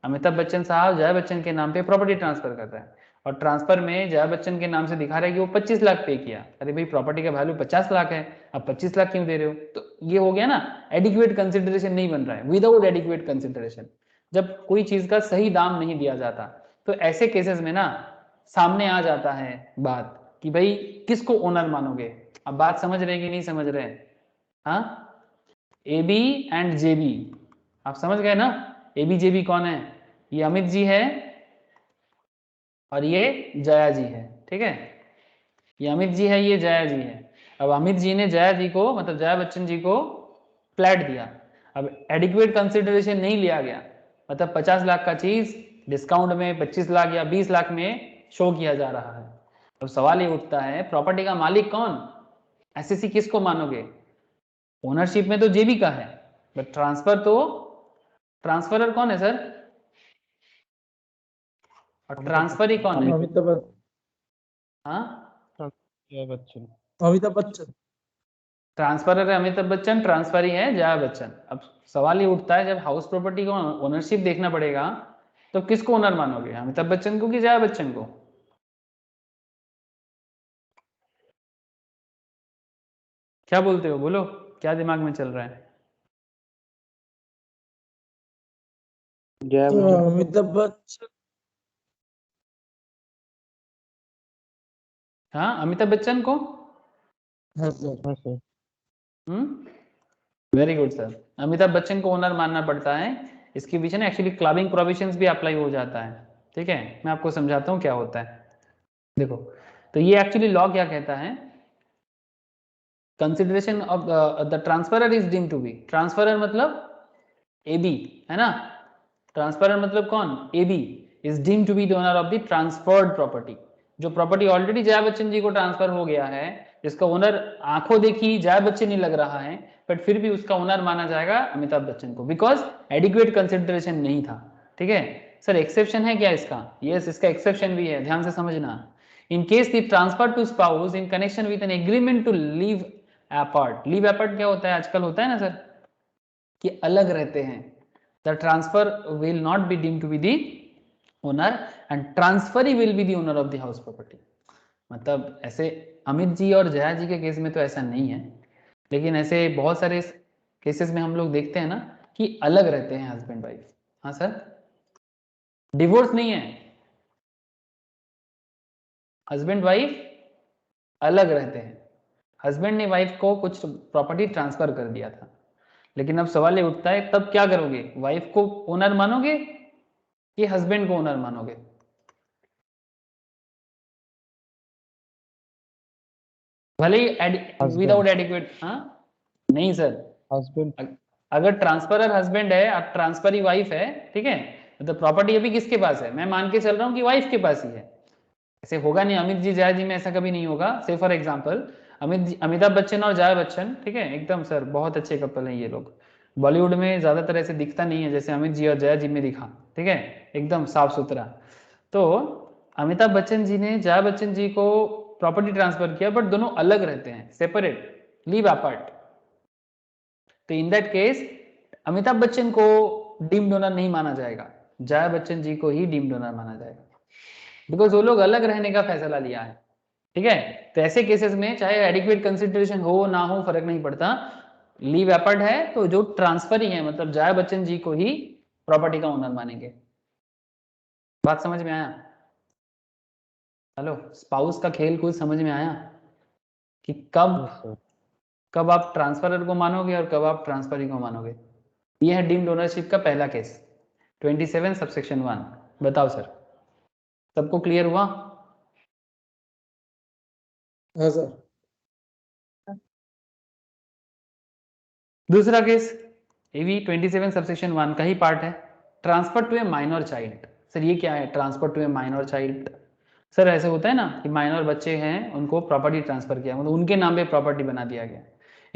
अमिताभ बच्चन साहब जया बच्चन के नाम पे प्रॉपर्टी ट्रांसफर कर रहा है और ट्रांसफर में जया बच्चन के नाम से दिखा रहा है कि वो 25 लाख पे किया। अरे भाई प्रॉपर्टी का वैल्यू 50 लाख है, अब 25 लाख क्यों दे रहे हो? तो ये हो गया ना, एडिक्वेट कंसिडरेशन नहीं बन रहा है, विदाउट एडिक्वेट कंसिडरेशन। जब कोई चीज का सही दाम नहीं दिया जाता तो ऐसे केसेस में ना सामने आ जाता है बात कि भाई किसको ओनर मानोगे। अब बात समझ रहे कि नहीं समझ रहे? हाँ, A B and J B, आप समझ गए ना? ए बी जे बी कौन है? ये अमित जी है और ये जया जी है, ठीक है। ये अमित जी है, ये जया जी है। अब अमित जी ने जया जी को मतलब जया बच्चन जी को फ्लैट दिया, अब एडिक्वेट कंसिडरेशन नहीं लिया गया, मतलब 50 लाख का चीज डिस्काउंट में 25 लाख या 20 लाख में शो किया जा रहा है। अब सवाल ये उठता है प्रॉपर्टी का मालिक कौन? एसएससी किसको मानोगे? ओनरशिप में तो जेबी का है, बट ट्रांसफर तो ट्रांसफरर कौन है सर? और ट्रांसफर ही कौन है? अमिताभ हाँ, बच्चन। अमिताभ बच्चन। ट्रांसफरर है अमिताभ बच्चन, ट्रांसफर ही है जया बच्चन। अब सवाल ये उठता है जब हाउस प्रॉपर्टी को ओनरशिप देखना पड़ेगा तो किसको ओनर मानोगे, अमिताभ बच्चन को कि जया बच्चन को? क्या बोलते हो, बोलो क्या दिमाग में चल रहा है? जया तो बच्चन। अमिताभ बच्चन। हाँ, अमिताभ बच्चन को। हाँ सर। हाँ sir. Very good sir, Amitabh Bachchan को ओनर मानना पड़ता है। इसके पीछे ना एक्चुअली क्लबिंग प्रोविजंस भी अप्लाई हो जाता है, ठीक है। मैं आपको समझाता हूँ क्या होता है। देखो, तो ये एक्चुअली लॉ क्या कहता है, consideration of the transferor is deemed to be, transferor मतलब ए बी, है ना। ट्रांसफरर मतलब कौन? A B is deemed to be the owner of the transferred property. जो प्रॉपर्टी ऑलरेडी जया बच्चन जी को ट्रांसफर हो गया है, जिसका ओनर आंखों देखी जया बच्चन ही लग रहा है, बट फिर भी उसका ओनर माना जाएगा अमिताभ बच्चन को, बिकॉज एडिक्वेट कंसिडरेशन नहीं था, ठीक है। सर एक्सेप्शन है क्या इसका? यस, इसका एक्सेप्शन भी है, ध्यान से समझना। In case the transfer to spouse in connection with an agreement to leave apart, leave apart क्या होता है? आजकल होता है ना सर कि अलग रहते हैं, the transfer will not be deemed to be the owner and transfer will be the owner of the house property. मतलब ऐसे अमित जी और जया जी के केस में तो ऐसा नहीं है, लेकिन ऐसे बहुत सारे केसेस में हम लोग देखते हैं ना कि अलग रहते हैं हस्बैंड वाइफ। हाँ सर, डिवोर्स नहीं है, हस्बैंड वाइफ अलग रहते हैं। हस्बैंड ने वाइफ को कुछ प्रॉपर्टी ट्रांसफर कर दिया था, लेकिन अब सवाल ये उठता है तब क्या करोगे? वाइफ को ओनर मानोगे कि हस्बैंड को ओनर मानोगे? भले ही विदाउट एडिक्वेट, हाँ नहीं सर, हस्बैंड। अगर ट्रांसफरर हस्बैंड है और ट्रांसफरी वाइफ है, ठीक है, मतलब प्रॉपर्टी अभी किसके पास है? मैं मान के चल रहा हूँ कि वाइफ के पास ही है। ऐसे होगा नहीं, अमित जी जया जी में ऐसा कभी नहीं होगा। से फॉर एग्जांपल अमिताभ बच्चन और जया बच्चन, ठीक है, एकदम सर बहुत अच्छे कपल हैं ये लोग। बॉलीवुड में ज्यादातर ऐसे दिखता नहीं है जैसे अमित जी और जया जी में दिखा, ठीक है, एकदम साफ सुथरा। तो अमिताभ बच्चन जी ने जया बच्चन जी को प्रॉपर्टी ट्रांसफर किया, बट दोनों अलग रहते हैं, सेपरेट, लीव अपार्ट। तो in that case Amitabh Bachchan को डीम्ड ओनर नहीं माना जाएगा, जया बच्चन जी को ही डीम्ड ओनर माना जाएगा, बिकॉज वो लोग अलग रहने का फैसला लिया है, ठीक है। तो ऐसे केसेस में चाहे एडिक्वेट कंसिडरेशन हो ना हो फर्क नहीं पड़ता, लीव अपार्ट है तो जो ट्रांसफर ही है मतलब जया बच्चन जी को ही प्रॉपर्टी का ओनर मानेंगे। बात समझ में आया? हेलो, स्पाउस का खेल कुछ समझ में आया कि कब कब आप ट्रांसफरर को मानोगे और कब आप ट्रांसफरी को मानोगे। ये है डीम्ड ओनरशिप का पहला केस 27 सबसेक्शन 1। बताओ सर, सबको क्लियर हुआ? हाँ सर। दूसरा केस ये भी 27 सबसेक्शन 1 का ही पार्ट है, transfer to a minor child. Sir ये क्या है transfer to a minor child? Sir ऐसे होता है ना कि माइनर बच्चे हैं उनको प्रॉपर्टी ट्रांसफर किया, मतलब उनके नाम पे प्रॉपर्टी बना दिया गया।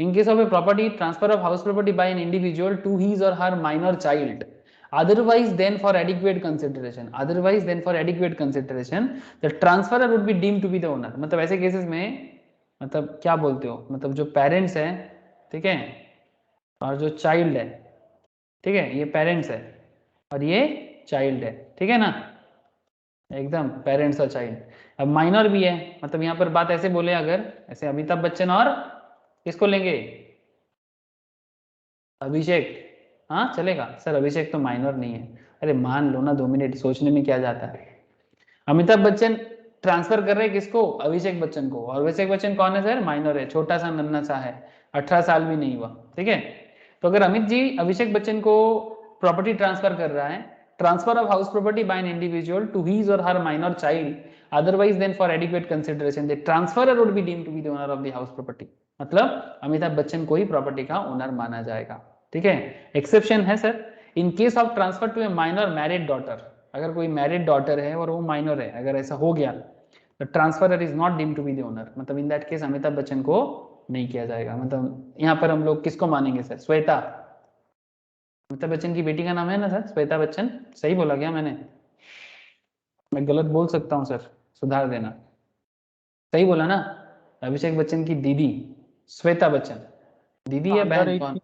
In case of a property transfer of house property by an individual to his or her minor child otherwise then for adequate consideration the transferor would be deemed to be the owner। मतलब ऐसे cases में मतलब क्या बोलते हो, मतलब जो parents हैं, ठीक है, और जो चाइल्ड है, ठीक है, ये पेरेंट्स है और ये चाइल्ड है, ठीक है ना, एकदम पेरेंट्स और चाइल्ड। अब माइनर भी है, मतलब यहाँ पर बात ऐसे बोले अगर ऐसे अमिताभ बच्चन और किसको लेंगे, अभिषेक, हाँ चलेगा सर, अभिषेक तो माइनर नहीं है। अरे मान लो ना, 2 मिनट सोचने में क्या जाता है। अमिताभ बच्चन ट्रांसफर कर रहे हैं किसको, अभिषेक बच्चन को, और अभिषेक बच्चन कौन है सर, माइनर है, छोटा सा नन्ना सा है, 18 साल भी नहीं हुआ, ठीक है। तो अगर अमित जी अभिषेक बच्चन को प्रॉपर्टी ट्रांसफर कर रहा है, transfer of house property by an individual to his or her minor child otherwise than for adequate consideration the transferor would be deemed to be the owner of the house property. मतलब अमिताभ बच्चन को ही property का owner माना जाएगा, ठीक है। Exception है sir, in case of transfer to a minor married daughter, अगर कोई मैरिड डॉटर है और वो माइनर है, अगर ऐसा हो गया तो transferor is not deemed to be the owner, मतलब in that case Amitabh Bachchan को नहीं किया जाएगा। मतलब यहाँ पर हम लोग किसको मानेंगे सर, श्वेता, अमिताभ बच्चन की बेटी का नाम है ना सर, श्वेता बच्चन, सही बोला क्या मैंने, मैं गलत बोल सकता हूँ सर, सुधार देना, सही बोला ना, अभिषेक बच्चन की दीदी श्वेता बच्चन, दीदी या बहन कौन?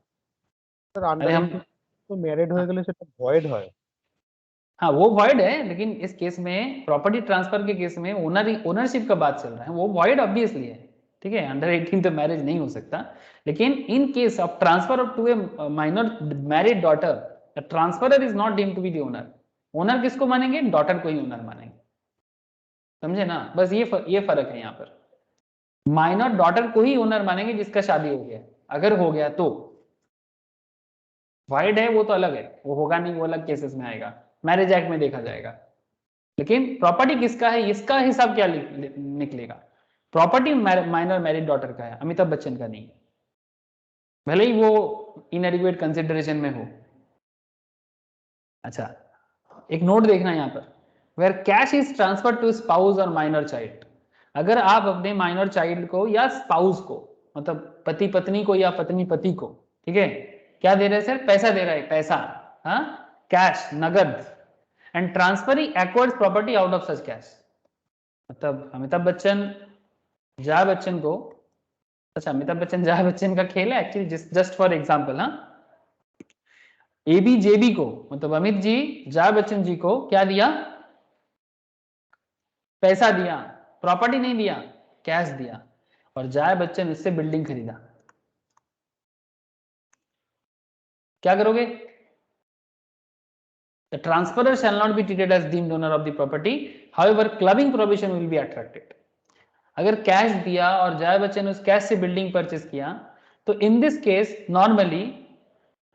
सर अरे अंडर हम 18 तो मैरिड হয়ে গেলে সেটা ভয়েড হয়। हाँ वो वॉइड है, लेकिन इस केस में प्रॉपर्टी ट्रांसफर के केस में ओनरशिप का बात चल रहा है, वो वॉइड ऑब्वियसली है, ठीक है, अंडर 18 तो मैरिज नहीं हो सकता। लेकिन in case of transfer of to a minor married daughter the transferor is not deemed to be the owner. Owner किसको मानेंगे, डॉटर को ही ओनर मानेंगे, समझे ना, बस ये फर्क है यहाँ पर, माइनर डॉटर को ही ओनर मानेंगे जिसका शादी हो गया, अगर हो गया तो वाइड है वो तो अलग है, वो होगा नहीं, वो अलग केसेस में आएगा, मैरिज एक्ट में देखा जाएगा। लेकिन प्रॉपर्टी किसका है इसका हिसाब क्या निकलेगा, प्रॉपर्टी माइनर मैरिड डॉटर का है, अमिताभ बच्चन का नहीं, भले ही वो इनएडिक्वेट कंसिडरेशन में हो। अच्छा एक नोट देखना यहाँ पर, where cash is transfer to spouse और माइनर चाइल्ड, अगर आप अपने माइनर चाइल्ड को या स्पाउस को, मतलब पति पत्नी को या पत्नी पति को, ठीक है, क्या दे रहे हैं सर, पैसा दे रहा है, पैसा, हाँ, कैश, नगद, and transferring acquires property out of such cash. मतलब अमिताभ बच्चन जया बच्चन को, अच्छा अमिताभ बच्चन जया बच्चन का खेल है एक्चुअली, जस्ट फॉर एग्जांपल, हाँ, एबीजेबी को, मतलब अमित जी जया बच्चन जी को क्या दिया, पैसा दिया, प्रॉपर्टी नहीं दिया, कैश दिया, और जया बच्चन इससे बिल्डिंग खरीदा, क्या करोगे, the transferor shall not be treated as deemed owner of the property, however clubbing provision will be attracted। अगर कैश दिया और जया बच्चन उस कैश से बिल्डिंग परचेस किया तो in this case normally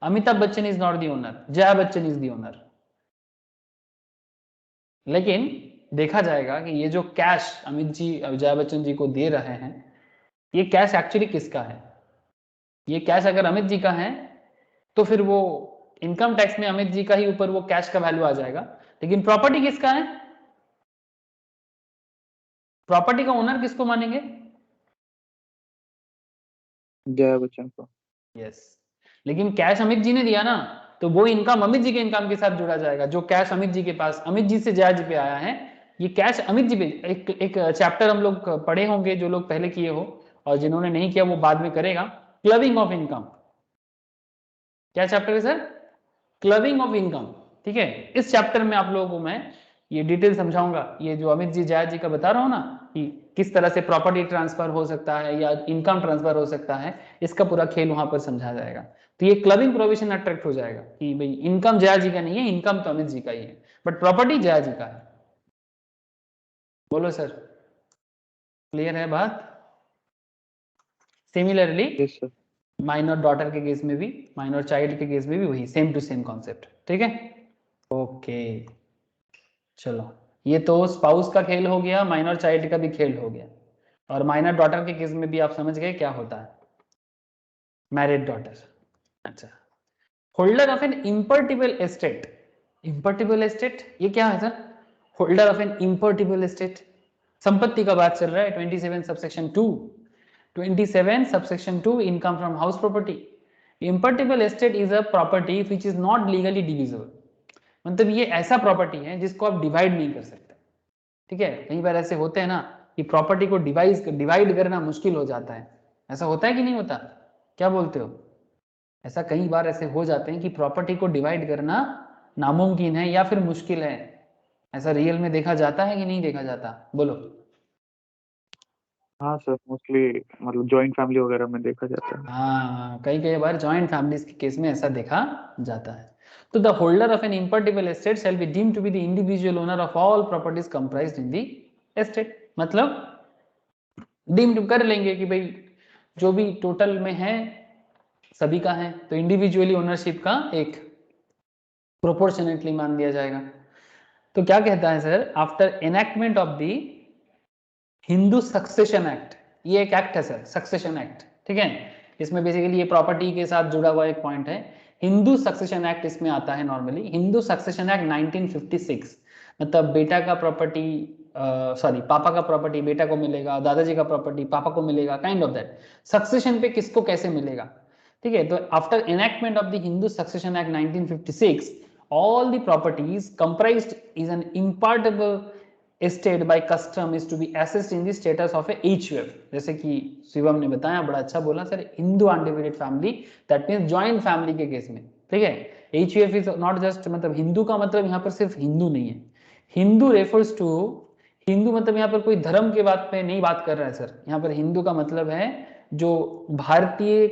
Amitabh Bachchan is not the owner, Jaya Bachchan is the owner. लेकिन देखा जाएगा कि ये जो कैश अमित जी जया बच्चन जी को दे रहे हैं, ये कैश एक्चुअली किसका है, ये कैश अगर अमित जी का है तो फिर वो इनकम टैक्स में अमित जी का ही ऊपर वो कैश का वैल्यू आ जाएगा। लेकिन प्रॉपर्टी किसका है, प्रॉपर्टी का ओनर किसको मानेंगे, जया बच्चन को। यस, लेकिन कैश अमित जी ने दिया ना, तो वो इनकम अमित जी के इनकम के साथ जुड़ा जाएगा, जो कैश अमित जी के पास अमित जी से जया जी पे आया है, ये कैश अमित जी पे, एक चैप्टर हम लोग पढ़े होंगे जो लोग पहले किए हो, और जिन्होंने नहीं किया वो बाद में करेगा, क्लबिंग ऑफ इनकम। क्या चैप्टर है सर, क्लबिंग ऑफ इनकम, ठीक है। इस चैप्टर में आप लोगों को मैं ये डिटेल समझाऊंगा, ये जो अमित जी जया जी का बता रहा हूं ना कि किस तरह से प्रॉपर्टी ट्रांसफर हो सकता है या इनकम ट्रांसफर हो सकता है, इसका पूरा खेल वहां पर समझा जाएगा। तो ये क्लबिंग प्रोविजन अट्रैक्ट हो जाएगा कि भाई इनकम जया जी का नहीं है, इनकम तो अमित जी का ही है, बट प्रॉपर्टी जया जी का है। बोलो सर, क्लियर है बात? Similarly yes sir. Minor daughter के केस में भी, माइनर चाइल्ड के केस में भी वही सेम टू सेम कॉन्सेप्ट, ठीक है। ओके चलो, ये तो स्पाउस का खेल हो गया, माइनर चाइल्ड का भी खेल हो गया, और माइनर डॉटर के केस में भी आप समझ गए क्या होता है, मैरिड डॉटर। अच्छा, holder of an impartible estate, impartible estate ये क्या है sir? Holder of an impartible estate, संपत्ति का बात चल रहा है 27 subsection 2, 27 subsection 2 income from house property. Impartible estate is a property which is not legally divisible, मतलब ये ऐसा प्रॉपर्टी है जिसको आप डिवाइड नहीं कर सकते, ठीक है। कई बार ऐसे होते हैं ना कि प्रॉपर्टी को डिवाइड करना मुश्किल हो जाता है, ऐसा होता है कि नहीं होता, क्या बोलते हो? ऐसा कई बार ऐसे हो जाते हैं कि प्रॉपर्टी को डिवाइड करना नामुमकिन है या फिर मुश्किल है, ऐसा रियल में देखा जाता है कि नहीं देखा जाता, बोलो। हाँ सर, मोस्टली मतलब जॉइंट फैमिली वगैरह में देखा जाता है। हाँ, कई बार जॉइंट फैमिलीज के केस में ऐसा देखा जाता है। तो the holder of an impartible estate shall be deemed to be the individual owner of all properties comprised in the estate, मतलब डीम्ड कर लेंगे कि भाई जो भी टोटल में है सभी का है, तो इंडिविजुअली ओनरशिप का एक प्रोपोर्शनेटली मान दिया जाएगा। तो क्या कहता है sir, after enactment of the Hindu succession act, ये एक एक्ट है सर, सक्सेशन एक्ट, ठीक है। इसमें बेसिकली ये प्रॉपर्टी के साथ जुड़ा हुआ एक पॉइंट है, हिंदू सक्सेशन एक्ट इसमें आता है नॉर्मली। हिंदू सक्सेशन एक्ट 1956, मतलब बेटा का प्रॉपर्टी सॉरी पापा का प्रॉपर्टी बेटा को मिलेगा, दादाजी का प्रॉपर्टी पापा को मिलेगा, काइंड ऑफ दैट। सक्सेशन पे किसको कैसे मिलेगा, ठीक है। तो after enactment of the Hindu succession act 1956, all the properties comprised is an impartable estate by custom is to be assessed in the status of a HUF। जैसे कि शिवम ने बताया, बड़ा अच्छा बोला sir, Hindu undivided family, that means joint family के case में, ठीक है। HUF इज नॉट जस्ट, मतलब हिंदू का मतलब यहाँ पर सिर्फ हिंदू नहीं है, हिंदू रेफर्स टू, हिंदू मतलब यहाँ पर कोई धर्म के बात पे नहीं बात कर रहा है सर, यहाँ पर हिंदू का मतलब है जो भारतीय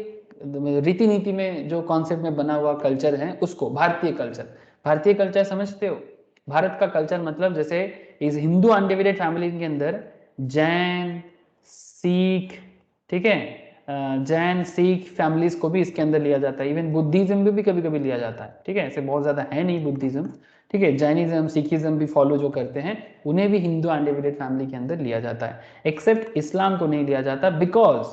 रीति नीति में जो कॉन्सेप्ट में बना हुआ कल्चर है उसको, भारतीय कल्चर। भारतीय कल्चर समझते हो, भारत का कल्चर मतलब जैसे इस हिंदू अनडिवाइडेड फैमिली के अंदर जैन सिख, ठीक है, जैन सिख फैमिलीज को भी इसके अंदर लिया जाता है, इवन बुद्धिज्म भी कभी कभी लिया जाता है, ठीक है। ऐसे बहुत ज्यादा है नहीं बुद्धिज्म, ठीक है, जैनिज्म सिखिज्म भी फॉलो जो करते हैं उन्हें भी हिंदू अनडिवाइडेड फैमिली के अंदर लिया जाता है, एक्सेप्ट इस्लाम को नहीं लिया जाता, बिकॉज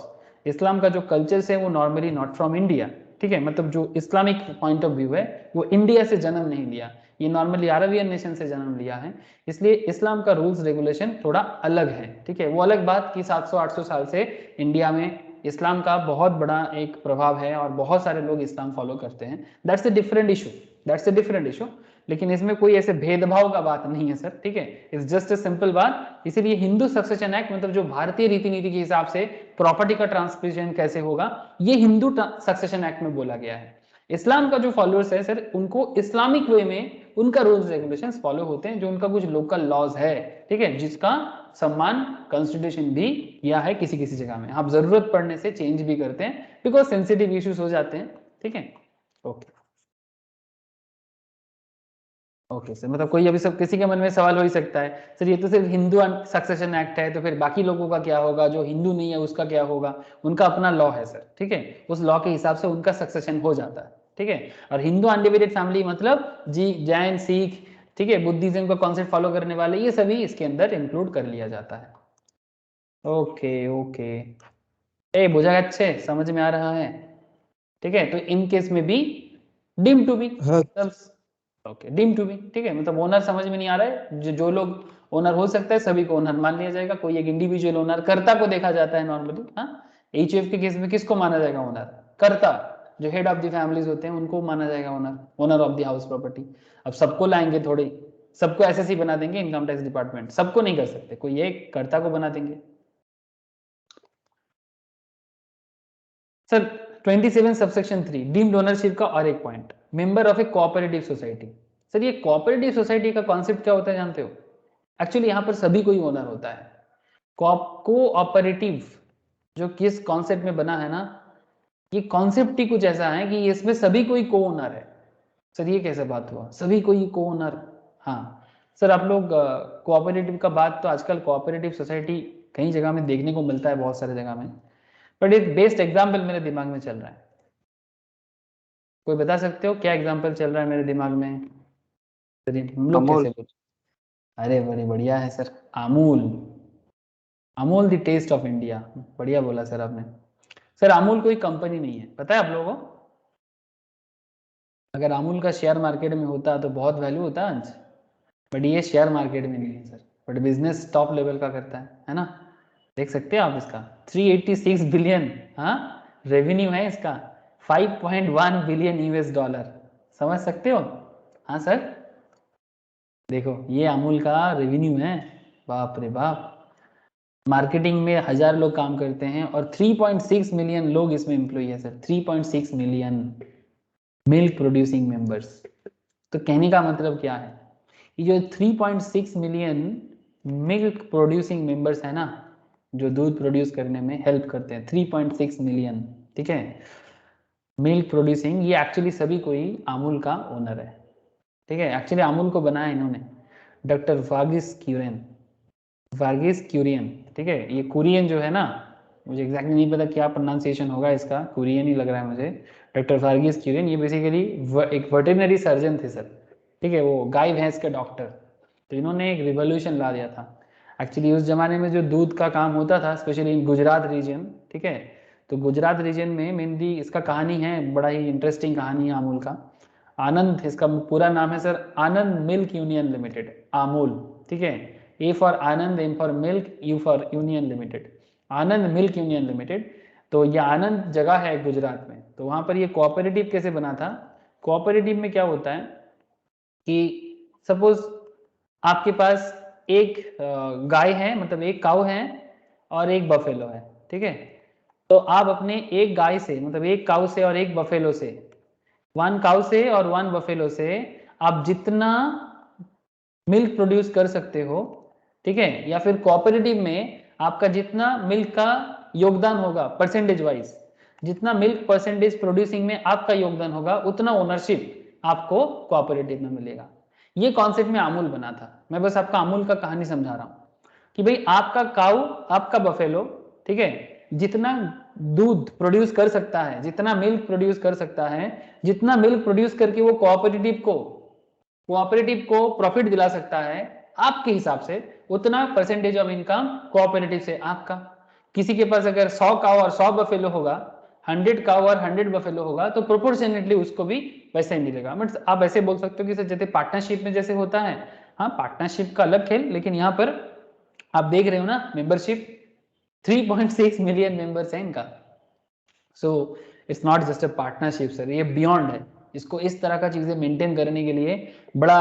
इस्लाम का जो कल्चर है वो नॉर्मली नॉट फ्रॉम इंडिया, ठीक है, मतलब जो इस्लामिक पॉइंट ऑफ व्यू है वो इंडिया से जन्म नहीं लिया, ये नॉर्मली अरबियन नेशन से जन्म लिया है, इसलिए इस्लाम का रूल्स रेगुलेशन थोड़ा अलग है, ठीक है। वो अलग बात कि 700-800 साल से इंडिया में इस्लाम का बहुत बड़ा एक प्रभाव है और बहुत सारे लोग इस्लाम फॉलो करते हैं, that's a different issue, that's a different issue, लेकिन इसमें कोई ऐसे भेदभाव का बात नहीं है सर, ठीक है, इट्स जस्ट अ सिंपल बात। इसीलिए हिंदू सक्सेशन एक्ट मतलब जो भारतीय रीति नीति के हिसाब से प्रॉपर्टी का ट्रांसमिशन कैसे होगा, ये हिंदू सक्सेशन एक्ट में बोला गया है। इस्लाम का जो फॉलोअर्स है सर, उनको इस्लामिक वे में उनका रूल्स रेगुलेशंस फॉलो होते हैं, जो उनका कुछ लोकल लॉज है, ठीक है, जिसका सम्मान कॉन्स्टिट्यूशन भी किया है किसी किसी जगह में, आप जरूरत पड़ने से चेंज भी करते हैं बिकॉज सेंसिटिव इश्यूज हो जाते हैं, ठीक है। ओके ओके सर, मतलब कोई अभी सब किसी के मन में सवाल हो ही सकता है, सर ये तो सिर्फ हिंदू सक्सेशन एक्ट है, तो फिर बाकी लोगों का क्या होगा, जो हिंदू नहीं है उसका क्या होगा, उनका अपना लॉ है सर, ठीक है, उस लॉ के हिसाब से उनका सक्सेशन हो जाता है, ठीक है। और हिंदू अनडिवाइडेड फैमिली मतलब जी जैन सिख, ठीक है, बुद्धिज्म का कॉन्सेप्ट फॉलो करने वाले, ये सभी इसके अंदर इंक्लूड कर लिया जाता है। ओके ओके, ए बुझा अच्छे समझ में आ रहा है, ठीक है। तो इन केस में भी डीम टू बी, हाँ ओके डीम टू बी, ठीक है, मतलब ओनर समझ में नहीं आ रहा है, जो लोग ओनर हो सकता है सभी को ओनर मान लिया जाएगा, कोई एक इंडिविजुअल ओनर, कर्ता को देखा जाता है नॉर्मली, हाँ, HUF के केस में किसको माना जाएगा ओनर, कर्ता, जो हेड ऑफ द फैमिलीज होते हैं उनको माना जाएगा owner, owner of the house property. अब सबको लाएंगे थोड़े, सबको SSC बना देंगे इनकम टैक्स डिपार्टमेंट, सबको नहीं कर सकते, कोई एक कर्ता को बना देंगे। सर 27 सबसेक्शन 3 डीम्ड ओनरशिप का और एक point, member of a cooperative society. Sir ये कोऑपरेटिव सोसाइटी का कॉन्सेप्ट क्या होता है जानते हो? एक्चुअली यहाँ पर सभी कोई ओनर होता है, कोऑपरेटिव जो किस कॉन्सेप्ट में बना है ना, ये कॉन्सेप्ट ही कुछ ऐसा है कि इसमें सभी कोई को ओनर है। सर ये कैसे बात हुआ, सभी कोई को ओनर? हाँ सर, आप लोग कोऑपरेटिव का बात तो आजकल कोऑपरेटिव सोसाइटी कई जगह में देखने को मिलता है, बहुत सारे जगह में, बट एक बेस्ट एग्जाम्पल मेरे दिमाग में चल रहा है, कोई बता सकते हो क्या एग्जाम्पल चल रहा है मेरे दिमाग में? चलिए हम लोग अमूल। कैसे बोल, अरे बड़ी बढ़िया है sir, Amul, Amul the taste of India, बढ़िया बोला सर आपने। सर अमूल कोई कंपनी नहीं है, पता है आप लोगों को? अगर अमूल का शेयर मार्केट में होता तो बहुत वैल्यू होता आज, बट ये शेयर मार्केट में नहीं है sir, but business top level का करता है ना। देख सकते हैं आप इसका 386 बिलियन, हाँ रेवेन्यू है इसका, 5.1 बिलियन यूएस डॉलर, समझ सकते हो? हाँ सर, देखो ये अमूल का रेवेन्यू है, बाप रे बाप। मार्केटिंग में 1000 लोग काम करते हैं और 3.6 मिलियन लोग इसमें एम्प्लॉय है sir, 3.6 million milk producing members. तो कहने का मतलब क्या है, ये जो 3.6 मिलियन मिल्क प्रोड्यूसिंग मेंबर्स है ना, जो दूध प्रोड्यूस करने में हेल्प करते हैं, 3.6 मिलियन, ठीक है, मिल्क प्रोड्यूसिंग, ये एक्चुअली सभी कोई अमूल का ओनर है, ठीक है। एक्चुअली अमूल को बनाया इन्होंने डॉक्टर वागिस क्यूरेन, वागिस क्यूरियन, ठीक है। ये कुरियन जो है ना, मुझे एग्जैक्टली नहीं पता क्या प्रोनाउंसिएशन होगा इसका, कुरियन ही लग रहा है मुझे। डॉक्टर वागिस क्यूरियन ये बेसिकली एक वेटरनरी सर्जन थे सर, ठीक है, वो गाय भैंस के डॉक्टर। तो इन्होंने एक रिवोल्यूशन ला दिया था। एक्चुअली उस जमाने में जो दूध का काम होता था, स्पेशली इन गुजरात रीजन, ठीक है, तो गुजरात रीजन में मेनली इसका कहानी है, बड़ा ही इंटरेस्टिंग कहानी है अमूल का। आनंद इसका पूरा नाम है sir, Anand milk union limited, Amul, ठीक है। A for Anand, M for milk, U for union limited, Anand milk union limited. तो ये आनंद जगह है गुजरात में, तो वहाँ पर ये कोऑपरेटिव कैसे बना था। कोऑपरेटिव में क्या होता है कि सपोज आपके पास एक गाय है, मतलब एक काऊ है और एक बफेलो है, ठीक है। तो आप अपने एक गाय से, मतलब एक काऊ से और एक बफेलो से, वन काऊ से और वन बफेलो से आप जितना मिल्क प्रोड्यूस कर सकते हो, ठीक है, या फिर कोऑपरेटिव में आपका जितना मिल्क का योगदान होगा परसेंटेज वाइज, जितना मिल्क परसेंटेज प्रोड्यूसिंग में आपका योगदान होगा, उतना ओनरशिप आपको कोऑपरेटिव में मिलेगा। ये कॉन्सेप्ट में अमूल बना था। मैं बस आपका अमूल का कहानी समझा रहा हूँ कि भाई आपका काऊ, आपका बफेलो, ठीक है, जितना दूध प्रोड्यूस कर सकता है, जितना मिल्क प्रोड्यूस कर सकता है, जितना मिल्क प्रोड्यूस करके वो कोऑपरेटिव को प्रॉफिट दिला सकता है आपके हिसाब से, उतना परसेंटेज ऑफ इनकम कोऑपरेटिव से आपका। किसी के पास अगर 100 काऊ और 100 बफेलो होगा, 100 काऊ और 100 बफेलो होगा, तो प्रोपोर्शनेटली उसको भी वैसे ही मिलेगा। बट आप ऐसे बोल सकते हो कि सर जैसे पार्टनरशिप में जैसे होता है, हाँ पार्टनरशिप का अलग खेल, लेकिन यहाँ पर आप देख रहे हो ना मेंबरशिप 3.6 मिलियन मेंबर्स है इनका। So it's not just a partnership sir, ये बियॉन्ड है। इसको इस तरह का चीजें मेंटेन करने के लिए बड़ा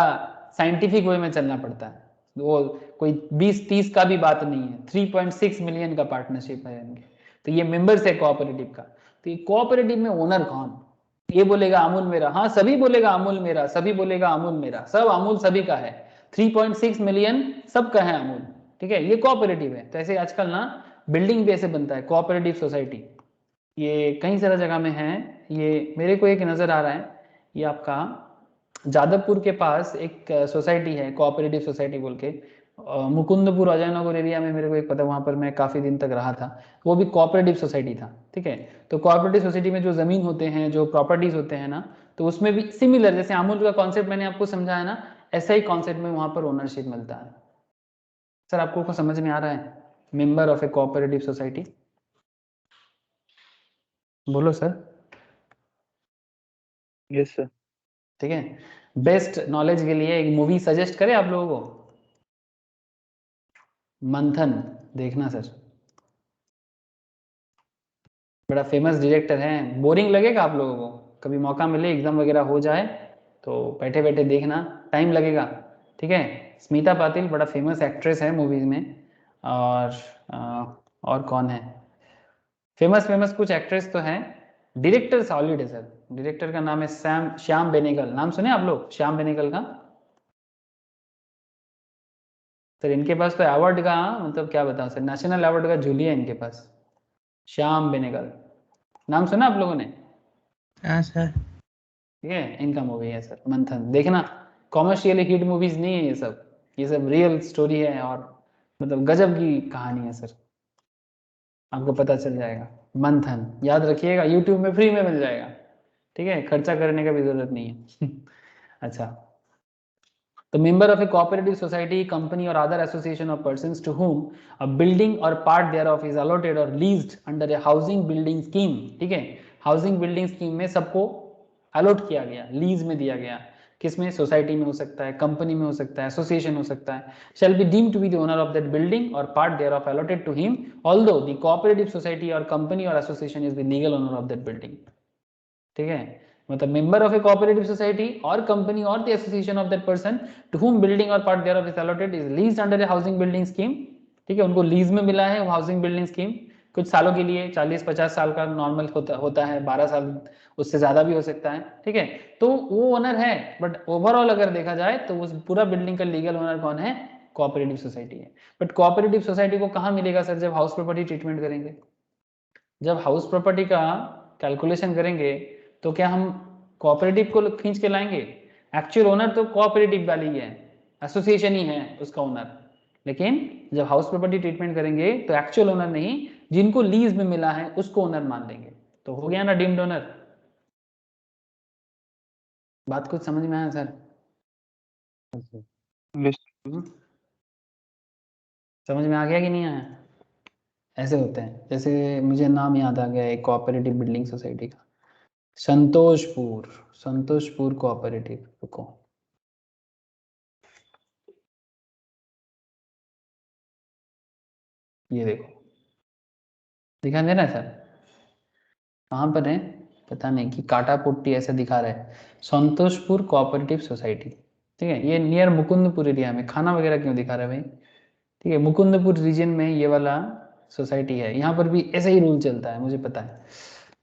साइंटिफिक वे में चलना पड़ता है। वो कोई 20-30 का भी बात नहीं है, 3.6 मिलियन का पार्टनरशिप है इनके। तो ये मेंबर्स है कोऑपरेटिव का। तो ये कोऑपरेटिव में ओनर कौन, ये बोलेगा अमूल मेरा, हाँ सभी बोलेगा अमूल मेरा, सभी बोलेगा अमूल मेरा, सब अमूल सभी का है, 3.6 मिलियन सबका है अमूल, ठीक है, ये कोऑपरेटिव है। तो ऐसे आजकल ना बिल्डिंग भी ऐसे बनता है, कोऑपरेटिव सोसाइटी, ये कई सारा जगह में है। ये मेरे को एक नज़र आ रहा है, ये आपका जादवपुर के पास एक सोसाइटी है, कोऑपरेटिव सोसाइटी बोल के, मुकुंदपुर अजयनगर एरिया में, मेरे को एक पता, वहाँ पर मैं काफ़ी दिन तक रहा था, वो भी कोऑपरेटिव सोसाइटी था, ठीक है। तो कोऑपरेटिव सोसाइटी में जो ज़मीन होते हैं, जो प्रॉपर्टीज होते हैं ना, तो उसमें भी सिमिलर, जैसे अमूल का कॉन्सेप्ट मैंने आपको समझाया ना, ऐसा ही कॉन्सेप्ट में वहाँ पर ओनरशिप मिलता है। सर आपको को समझ में आ रहा है, member of a cooperative society, बोलो सर। Yes sir. ठीक है, बेस्ट नॉलेज के लिए एक मूवी सजेस्ट करें आप लोगों को, मंथन, देखना सर, बड़ा फेमस डायरेक्टर है। बोरिंग लगेगा आप लोगों को, कभी मौका मिले, एग्जाम वगैरह हो जाए तो बैठे बैठे देखना, टाइम लगेगा, ठीक है। स्मिता पाटिल बड़ा फेमस एक्ट्रेस है मूवीज में, और और कौन है फेमस फेमस, कुछ एक्ट्रेस तो हैं। डायरेक्टर सॉलिड है सर, डायरेक्टर का नाम है श्याम बेनेगल, नाम सुने आप लोग श्याम बेनेगल का? सर इनके पास तो अवार्ड का, मतलब क्या बताऊं सर, नेशनल अवार्ड का झूली है इनके पास, श्याम बेनेगल, नाम सुना आप लोगों ने? हाँ सर। ठीक है, इनका मूवी है सर मंथन, देखना। कॉमर्शियली हिट मूवीज नहीं है ये सब रियल स्टोरी है, और मतलब गजब की कहानी है सर, आपको पता चल जाएगा। मंथन, याद रखिएगा, यूट्यूब में फ्री में मिल जाएगा, ठीक है, खर्चा करने का भी जरूरत नहीं है। अच्छा, The member of a cooperative society, company or other association of persons to whom a building or part thereof is allotted or leased under a housing building scheme, ठीक है, हाउसिंग बिल्डिंग स्कीम में सबको allot किया गया, lease में दिया गया, किसमें, सोसाइटी में हो सकता है, कंपनी में हो सकता है, एसोसिएशन हो सकता है, shall be deemed to be the owner of that building or part thereof allotted to him, although the cooperative society or company or association is the legal owner of that building, ठीक है, मतलब member of a cooperative society or company or the association of that person to whom building or part thereof is allotted is leased under a housing building scheme, ठीक है, उनको lease में मिला है वो हाउसिंग बिल्डिंग स्कीम कुछ सालों के लिए, 40-50 साल का नॉर्मल होता है, 12 साल उससे ज्यादा भी हो सकता है, ठीक है, तो वो ओनर है, बट ओवरऑल अगर देखा जाए तो उस पूरा बिल्डिंग का लीगल ओनर कौन है, कोऑपरेटिव सोसाइटी है। बट कोऑपरेटिव सोसाइटी को कहाँ मिलेगा सर, जब हाउस प्रॉपर्टी ट्रीटमेंट करेंगे, जब हाउस प्रॉपर्टी का कैलकुलेशन करेंगे तो क्या हम कोऑपरेटिव को खींच के लाएंगे, एक्चुअल ओनर तो कोऑपरेटिव वाली ही है, एसोसिएशन ही है उसका ओनर, लेकिन जब हाउस प्रॉपर्टी ट्रीटमेंट करेंगे तो एक्चुअल ओनर नहीं, जिनको लीज में मिला है उसको ओनर मान लेंगे, तो हो गया ना डीम्ड ओनर। बात कुछ समझ में आया सर? समझ में आ गया कि नहीं आया? ऐसे होते हैं, जैसे मुझे नाम याद आ गया एक कोऑपरेटिव बिल्डिंग सोसाइटी का, संतोषपुर, संतोषपुर कोऑपरेटिव, रुको, ये देखो दिखा दे रहा है सर, कहाँ पर है पता नहीं, कि काटा पुट्टी ऐसे दिखा रहा है, संतोषपुर कोऑपरेटिव सोसाइटी, ठीक है, ये नियर मुकुंदपुर एरिया में, खाना वगैरह क्यों दिखा रहा है भाई, ठीक है, मुकुंदपुर रीजन में ये वाला सोसाइटी है, यहाँ पर भी ऐसा ही रूल चलता है मुझे पता है,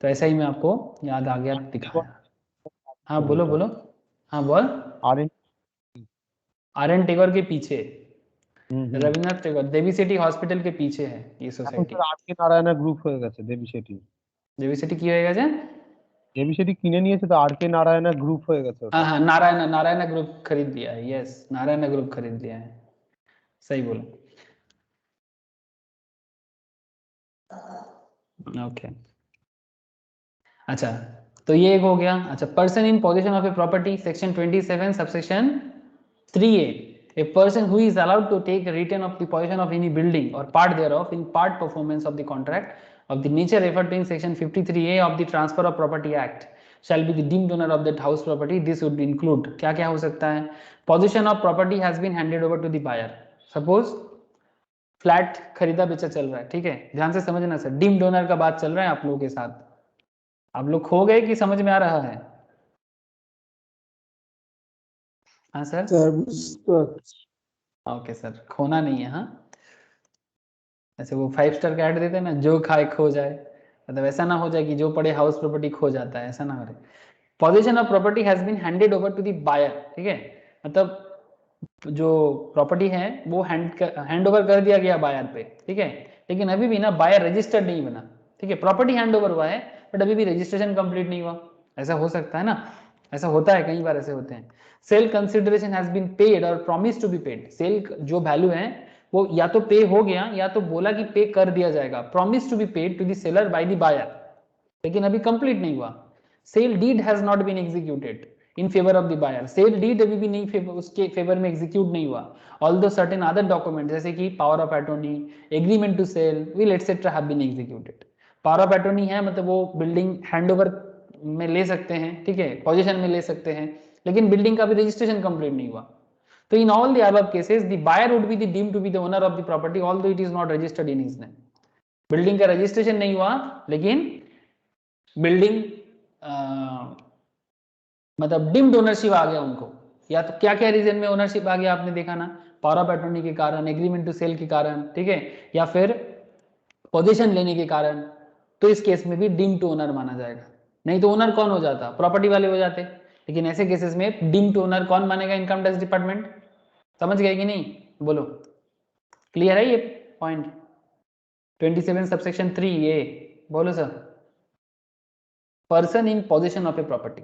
तो ऐसा ही मैं आपको याद आ गया दिखाया। हाँ बोलो बोलो, हाँ बोल। Are RN. टेगोर के पीछे, रविन्द्रनाथ टैगोर देवी सिटी हॉस्पिटल के पीछे है ये सोसाइटी। আরকে নারায়ণা গ্রুপ হয়ে গেছে দেবী সেটি, देवी सिटी की होएगा जे? দেবী সেটি কিনে নিয়েছে তো আরকে নারায়ণা গ্রুপ হয়ে গেছে ওটা। हाँ हाँ, नारायण नारायण ग्रुप खरीद लिया है, यस नारायण ग्रुप खरीद लिया है, सही बोलो, ओके। अच्छा, तो ये एक हो गया। अच्छा, person in position of a property, section 27 subsection 3A, a person who is allowed to take a return of the possession of any building or part thereof in part performance of the contract of the nature referred to in section 53A of the Transfer of Property Act shall be the deemed owner of that house property. This would include क्या क्या हो सकता है, possession of property has been handed over to the buyer, suppose flat खरीदा बेचा चल रहा है, ठीक है, ध्यान से समझना सर, डीम्ड ओनर का बात चल रहा है आप लोगों के साथ, आप लोग खो गए कि समझ में आ रहा है? हाँ सर, ओके सर, खोना नहीं है, हाँ, ऐसे वो 5 स्टार का ऐड देते हैं ना, जो खाए खो जाए, मतलब ऐसा ना हो जाए कि जो पड़े हाउस प्रॉपर्टी खो जाता है, ऐसा ना हो रहे। Position of property has been handed over to the buyer, ठीक है, मतलब जो प्रॉपर्टी है वो हैंड ओवर कर दिया गया बायर पे, ठीक है, लेकिन अभी भी ना बायर रजिस्टर्ड नहीं बना, ठीक है, प्रॉपर्टी हैंड ओवर हुआ है बट अभी भी रजिस्ट्रेशन कंप्लीट नहीं हुआ, ऐसा हो सकता है ना, ऐसा होता है, कई बार ऐसे होते हैं। Sale consideration has been paid or promised to be paid, sale जो वैल्यू है वो या तो पे हो गया या तो बोला कि पे कर दिया जाएगा, promise to be paid to the seller by the buyer, लेकिन अभी कंप्लीट नहीं हुआ। Sale deed has not been executed in favour of the buyer, sale deed अभी भी नहीं उसके फेवर में एग्जीक्यूट नहीं हुआ, ऑल्दो सर्टेन अदर डॉक्यूमेंट जैसे कि power of attorney, agreement to sale, will etcetera have been executed. Power of attorney है मतलब वो बिल्डिंग हैंडओवर में ले सकते हैं, ठीक है, पोजीशन में ले सकते हैं, लेकिन बिल्डिंग का भी रजिस्ट्रेशन कंप्लीट नहीं हुआ। तो in all the above cases the buyer would be the deemed to be the owner of the property although it is not registered in his name, building का रजिस्ट्रेशन नहीं हुआ लेकिन building मतलब deemed ownership आ गया उनको, या तो क्या क्या रीजन में ओनरशिप आ गया आपने देखा ना, पावर ऑफ अटॉर्नी के कारण, एग्रीमेंट टू सेल के कारण, ठीक है, या फिर पोजीशन लेने के कारण, तो इस केस में भी डीम्ड टू ओनर माना जाएगा। नहीं तो ओनर कौन हो जाता, प्रॉपर्टी वाले हो जाते, लेकिन ऐसे केसेस में डीम्ड टू ओनर कौन मानेगा, इनकम टैक्स डिपार्टमेंट। समझ गए कि नहीं, बोलो, क्लियर है ये पॉइंट? 27 सबसेक्शन 3A, बोलो sir. Person in position of a property,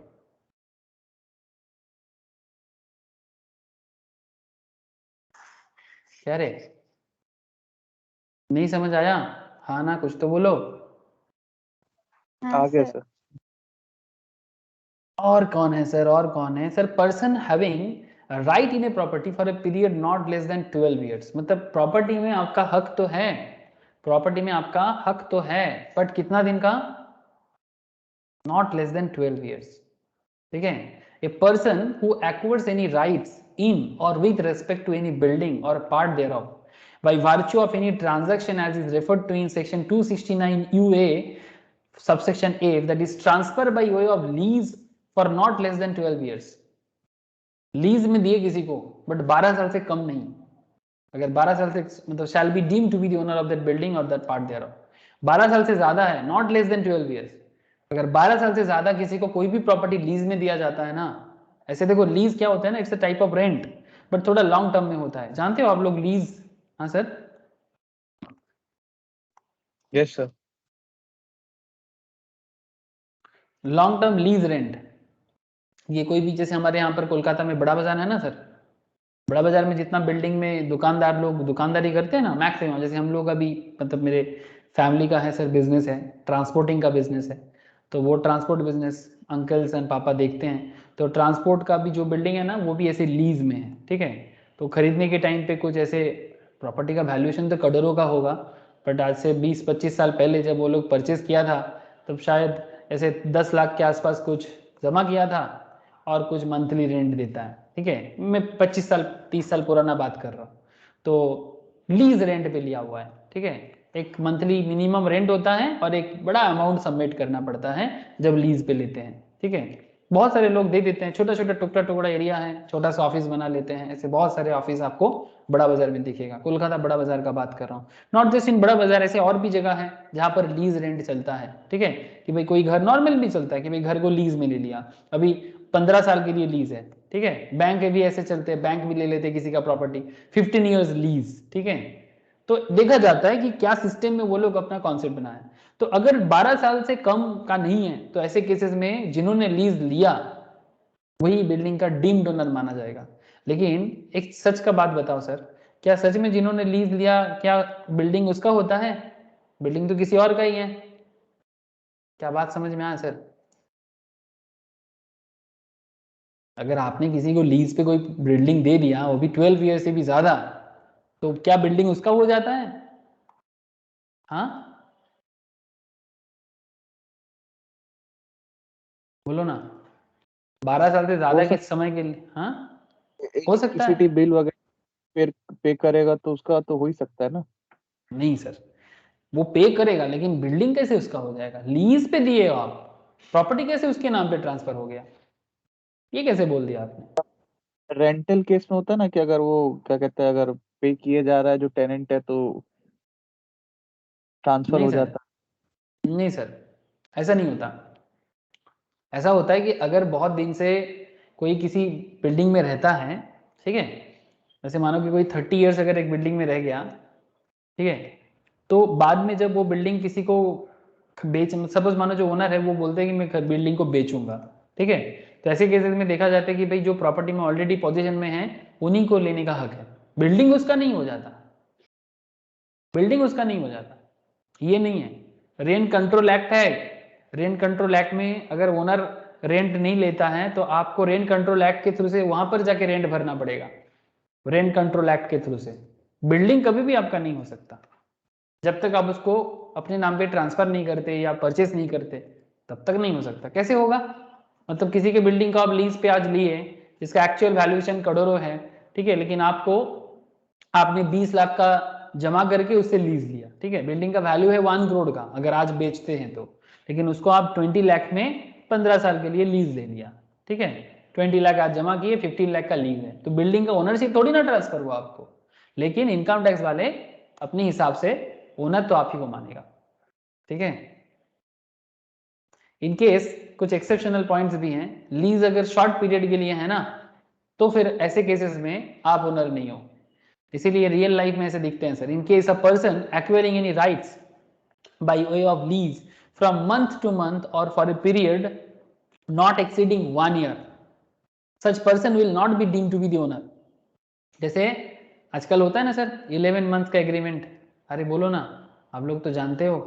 क्या रे, नहीं समझ आया? हाँ ना, कुछ तो बोलो। आ गया सर। और कौन है सर, और कौन है sir? Person having right in a property for a period not less than 12 years. मतलब प्रॉपर्टी में आपका हक तो है, प्रॉपर्टी में आपका हक तो है, बट कितना दिन का? Not less than 12 years. ठीक है। A person who acquires any rights in or with respect to any building or part thereof by virtue of any transaction as is referred to in section 269 UA subsection A that is transferred by way of lease for not less than 12 years। Lease में दिए किसी को but 12 साल से कम नहीं। अगर 12 साल से मतलब shall be deemed to be the owner of that building or that part thereof। 12 साल से ज्यादा है, not less than 12 years। अगर 12 साल से ज्यादा किसी को कोई भी प्रॉपर्टी लीज में दिया जाता है ना, ऐसे देखो लीज क्या होता है ना, it's a type of rent but थोड़ा लॉन्ग टर्म में होता है। जानते हो आप लोग लीज? हाँ sir. Yes sir. Long term lease rent, ये कोई भी, जैसे हमारे यहाँ पर कोलकाता में बड़ा बाजार है ना सर, बड़ा बाजार में जितना बिल्डिंग में दुकानदार लोग दुकानदारी करते हैं ना, मैक्सिमम, जैसे हम लोग अभी मतलब मेरे फैमिली का है सर बिजनेस है, ट्रांसपोर्टिंग का बिजनेस है, तो वो ट्रांसपोर्ट बिजनेस अंकल्स एंड पापा देखते हैं, तो ट्रांसपोर्ट का भी जो बिल्डिंग है ना वो भी ऐसे लीज में है। ठीक है। तो खरीदने के टाइम पे कुछ ऐसे प्रॉपर्टी का वैल्यूएशन तो करोड़ों का होगा, बट आज से 20-25 साल पहले जब वो लोग परचेज किया था तब शायद ऐसे 10 लाख के आसपास कुछ जमा किया था और कुछ मंथली रेंट देता है। ठीक है, मैं 25 साल 30 साल पुराना बात कर रहा हूँ, तो लीज रेंट पे लिया हुआ है। ठीक है, एक मंथली मिनिमम रेंट होता है और एक बड़ा अमाउंट सबमिट करना पड़ता है जब लीज पे लेते हैं। ठीक है, बहुत सारे लोग दे देते हैं, छोटा छोटा टुकड़ा टुकड़ा एरिया है, छोटा सा ऑफिस बना लेते हैं, ऐसे बहुत सारे ऑफिस आपको बड़ा बाजार में दिखेगा। कोलकाता बड़ा बाजार का बात कर रहा हूँ, नॉट जस्ट इन बड़ा बाजार, ऐसे और भी जगह है जहाँ पर लीज रेंट चलता है। ठीक है, कि भाई कोई घर नॉर्मल भी चलता है कि भाई घर को लीज में ले लिया, अभी 15 साल के लिए लीज है। ठीक है, बैंक भी ऐसे चलते हैं, बैंक भी ले लेते हैं किसी का प्रॉपर्टी 15 ईयर्स लीज। ठीक है, तो देखा जाता है कि क्या सिस्टम में वो लोग अपना कॉन्सेप्ट बनाए। तो अगर 12 साल से कम का नहीं है तो ऐसे केसेस में जिन्होंने लीज लिया वही बिल्डिंग का डीम्ड ओनर माना जाएगा। लेकिन एक सच का बात बताओ सर, क्या सच में जिन्होंने लीज लिया क्या बिल्डिंग उसका होता है? बिल्डिंग तो किसी और का ही है। क्या बात समझ में आया सर? अगर आपने किसी को लीज पे कोई बिल्डिंग दे दिया वो भी 12 ईयर से भी ज्यादा, तो क्या बिल्डिंग उसका हो जाता है? हाँ बोलो ना, 12 साल से ज्यादा के समय के लिए। हाँ हो सकता है। इलेक्ट्रिसिटी बिल वगैरह पे करेगा तो उसका तो हो ही सकता है ना। नहीं सर, वो पे करेगा लेकिन बिल्डिंग कैसे उसका हो जाएगा? लीज पे दिए हो आप, प्रॉपर्टी कैसे उसके नाम पे ट्रांसफर हो गया? ये कैसे बोल दिया आपने? रेंटल केस में होता है ना कि अगर वो क्या कहते हैं, अगर पे किए जा रहा है जो टेनेंट है तो ट्रांसफर नहीं हो सर, जाता नहीं सर, ऐसा नहीं होता। ऐसा होता है कि अगर बहुत दिन से कोई किसी बिल्डिंग में रहता है, ठीक है, जैसे मानो कि कोई 30 ईयर्स अगर एक बिल्डिंग में रह गया, ठीक है, तो बाद में जब वो बिल्डिंग किसी को बेच, सपोज मानो जो ओनर है वो बोलते हैं कि मैं बिल्डिंग को बेचूंगा, ठीक है, तो ऐसे केसेस में देखा जाता है कि भाई जो प्रॉपर्टी में ऑलरेडी पोजीशन में है उन्हीं को लेने का हक है, बिल्डिंग उसका नहीं हो जाता, बिल्डिंग उसका नहीं हो जाता। ये नहीं है, रेंट कंट्रोल एक्ट है, रेंट कंट्रोल एक्ट में अगर ओनर रेंट नहीं लेता है तो आपको रेंट कंट्रोल एक्ट के थ्रू से वहां पर जाके रेंट भरना पड़ेगा, रेंट कंट्रोल एक्ट के थ्रू से। बिल्डिंग कभी भी आपका नहीं हो सकता जब तक आप उसको अपने नाम पे ट्रांसफर नहीं करते या परचेस नहीं करते, तब तक नहीं हो सकता। कैसे होगा? मतलब किसी के बिल्डिंग को आप लीज पे आज लिए जिसका एक्चुअल वैल्यूएशन करोड़ों है, ठीक है, लेकिन आपने 20 लाख का जमा करके उससे लीज लिया, ठीक है, बिल्डिंग का वैल्यू है 1 करोड़ का अगर आज बेचते हैं तो, लेकिन उसको आप 20 लाख में 15 साल के लिए लीज ले लिया, ठीक है, 20 लाख आज जमा किए, 15 लाख का लीज है, तो बिल्डिंग का ओनरशिप थोड़ी ना ट्रांसफर हुआ आपको, लेकिन इनकम टैक्स वाले अपने हिसाब से ओनर तो आप ही को मानेगा। ठीक है, इनकेस कुछ एक्सेप्शनल पॉइंट्स भी हैं, लीज अगर शॉर्ट पीरियड के लिए है ना तो फिर ऐसे केसेस में आप ओनर नहीं हो, इसीलिए रियल लाइफ में ऐसे दिखते हैं sir. In case a person acquiring any rights by way of lease from month to month or for a period not exceeding 1 year, such person will not be deemed to be the owner. जैसे आजकल होता है ना sir 11 month का agreement, अरे बोलो ना, आप लोग तो जानते हो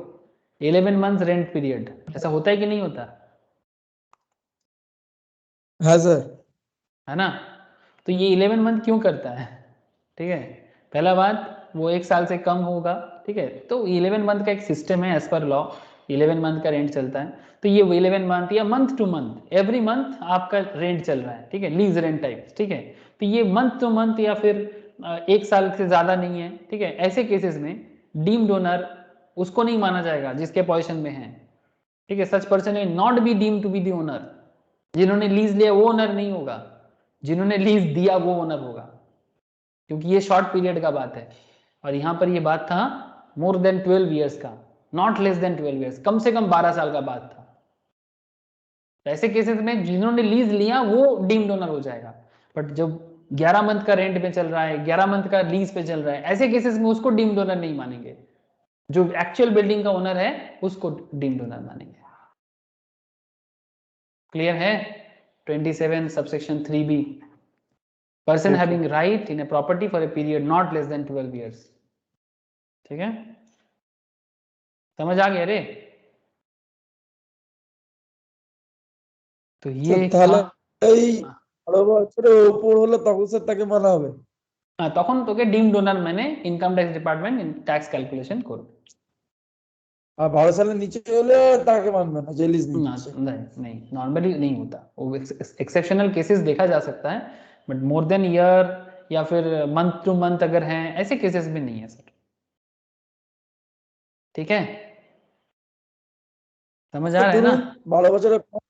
11 मंथ रेंट पीरियड, ऐसा होता है कि नहीं होता? हाँ सर। है ना? तो ये 11 मंथ क्यों करता है? ठीक है, पहला बात वो 1 साल से कम होगा, ठीक है, तो 11 मंथ का एक सिस्टम है, एज पर लॉ 11 मंथ का रेंट चलता है, तो ये 11 मंथ या month to month, every month आपका रेंट चल रहा है, ठीक है, लीज रेंट टाइप, ठीक है, तो ये मंथ टू मंथ या फिर 1 साल से ज्यादा नहीं है, ठीक है, ऐसे केसेस में डीम्ड ओनर उसको नहीं माना जाएगा जिसके पोजीशन में है, ठीक है, such person will not be deemed to be the owner. जिन्होंने लीज लिया वो ओनर नहीं होगा, जिन्होंने लीज दिया वो ओनर होगा, क्योंकि ये शॉर्ट पीरियड का बात है, और यहां पर ये बात था मोर देन 12 ईयर्स का, नॉट लेस देन 12 ईयर्स, कम से कम 12 साल का बात था। ऐसे केसेस में जिन्होंने लीज लिया वो डीम्ड ओनर हो जाएगा, बट जब 11 मंथ का रेंट पे चल रहा है, 11 मंथ का लीज पे चल रहा है, ऐसे केसेस में उसको डीम्ड ओनर नहीं मानेंगे, जो एक्चुअल बिल्डिंग का ओनर है उसको डीम्ड ओनर मानेंगे। क्लियर है? 27 subsection 3b, person having right in a property for a period not less than 12 years. ठीक है, समझ आ गया रे? तो ये তাহলে था, এই 18 বছরের উপর হলে তখন স্যার তাকে মানা হবে। তখন তোকে ডিমড ওনার মানে income tax department tax calculation করবে। আর 12 সালের নিচে হলে তাকে মানবে না, যে লিজ ना, নিচ্ছে। नहीं नॉर्मली नहीं होता, वो एक्सेप्शनल केसेस देखा जा सकता है, बट मोर देन ईयर या फिर मंथ टू मंथ अगर हैं, ऐसे केसेस भी नहीं है सर। ठीक है, समझ आ रहा है ना? ধরুন 12 বছরের কম,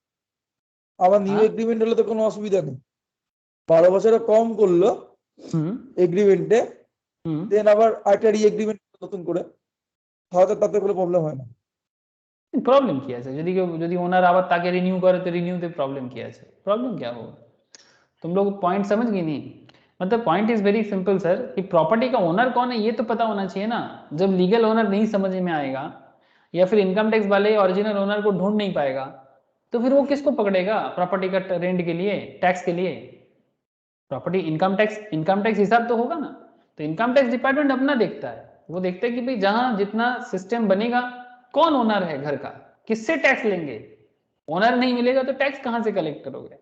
আবার নিউ हाँ? এগ্রিমেন্ট হলে তো কোনো অসুবিধা নেই। 12 বছরের কম করলো हम्म এগ্রিমেন্টে, हम्म দেন আবার আরেকটা রি এগ্রিমেন্ট নতুন করে, তাহলে তাতে কোনো প্রবলেম হয় না। প্রবলেম কি আছে? যদি ওনার আবার তাকে রিনিউ করে তো রিনিউতে প্রবলেম কি আছে? प्रॉब्लम क्या होगा? तुम लोग पॉइंट समझ गए नहीं? मतलब point is very simple sir, कि प्रॉपर्टी का ओनर कौन है ये तो पता होना चाहिए ना। जब लीगल ओनर नहीं समझ में आएगा या फिर इनकम टैक्स वाले ओरिजिनल ओनर को ढूंढ नहीं पाएगा, तो फिर वो किसको पकड़ेगा प्रॉपर्टी का रेंट के लिए, टैक्स के लिए? प्रॉपर्टी इनकम टैक्स हिसाब तो होगा ना, तो इनकम टैक्स डिपार्टमेंट अपना देखता है, वो देखता है कि भाई जहां जितना सिस्टम बनेगा, कौन ओनर है घर का, किससे टैक्स लेंगे, ओनर नहीं मिलेगा तो टैक्स कहां से कलेक्ट करोगे?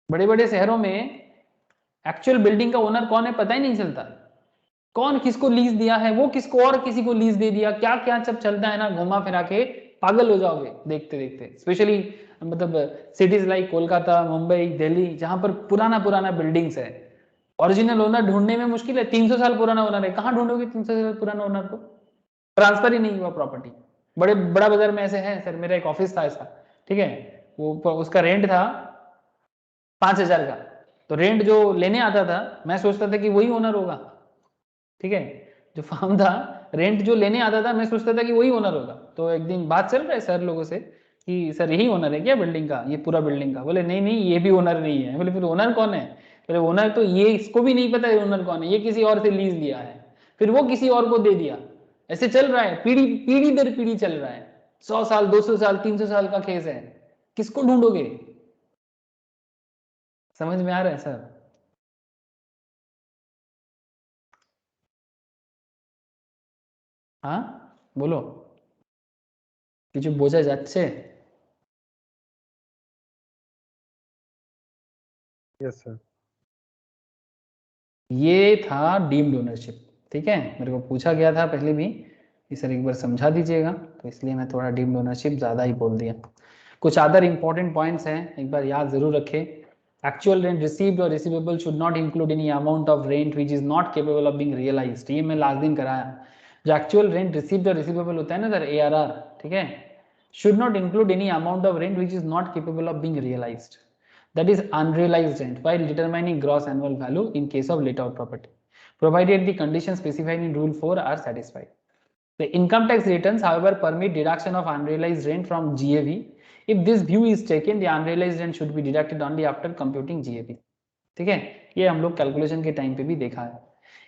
बड़े बड़े शहरों में एक्चुअल बिल्डिंग का ओनर कौन है पता ही नहीं चलता, कौन किसको लीज दिया है, वो किसको और किसी को लीज दे दिया, क्या क्या सब चलता है ना, घुमा फिरा के पागल हो जाओगे देखते देखते। स्पेशली मतलब सिटीज लाइक कोलकाता, मुंबई, दिल्ली, जहां पर पुराना पुराना बिल्डिंग्स है, ओरिजिनल ओनर ढूंढने में मुश्किल है, 300 साल पुराना ओनर है, कहां ढूंढोगे 300 साल पुराना ओनर को? ट्रांसफर ही नहीं हुआ प्रॉपर्टी। बड़ा बाजार में ऐसे है सर, मेरा एक ऑफिस था ऐसा, ठीक है, वो उसका रेंट था 5,000 का, तो रेंट जो लेने आता था मैं सोचता था कि वही ओनर होगा, ठीक है, जो फार्म था रेंट जो लेने आता था मैं सोचता था कि वही ओनर होगा। तो एक दिन बात चल रहा है सर लोगों से कि सर यही ओनर है क्या बिल्डिंग का, ये पूरा बिल्डिंग का? बोले नहीं नहीं ये भी ओनर नहीं है। बोले फिर ओनर कौन है? बोले ओनर तो ये, इसको भी नहीं पता है ओनर कौन है, ये किसी और से लीज लिया है, फिर वो किसी और को दे दिया, ऐसे चल रहा है, पीढ़ी पीढ़ी दर पीढ़ी चल रहा है, 100 साल 200 साल 300 साल का केस है, किसको ढूंढोगे? समझ में आ रहा है सर? हाँ बोलो, কিছু বোঝা যাচ্ছে? Yes sir. ये था डीम्ड ओनरशिप, ठीक है, मेरे को पूछा गया था पहले भी कि सर एक बार समझा दीजिएगा, तो इसलिए मैं थोड़ा डीम्ड ओनरशिप ज़्यादा ही बोल दिया। कुछ अदर इंपॉर्टेंट पॉइंट्स हैं, एक बार याद जरूर रखें। एक्चुअल रेंट रिसीव्ड और receivable should not include any amount of rent which is not capable of being realised. ये मैं लास्ट दिन कराया, जो एक्चुअल रेंट रिसीव्ड और रिसीवेबल होता है ना सर, ARR, ठीक है, should not include any amount of rent which is not capable of being realized, that is unrealized rent, while determining gross annual value in case of let out property, provided the conditions specified in rule 4 are satisfied. The income tax returns however permit deduction of unrealized rent from GAV. If this view is taken, the unrealized rent should be deducted only after computing GAV. ठीक है, ये हम लोग calculation के time पे भी देखा है।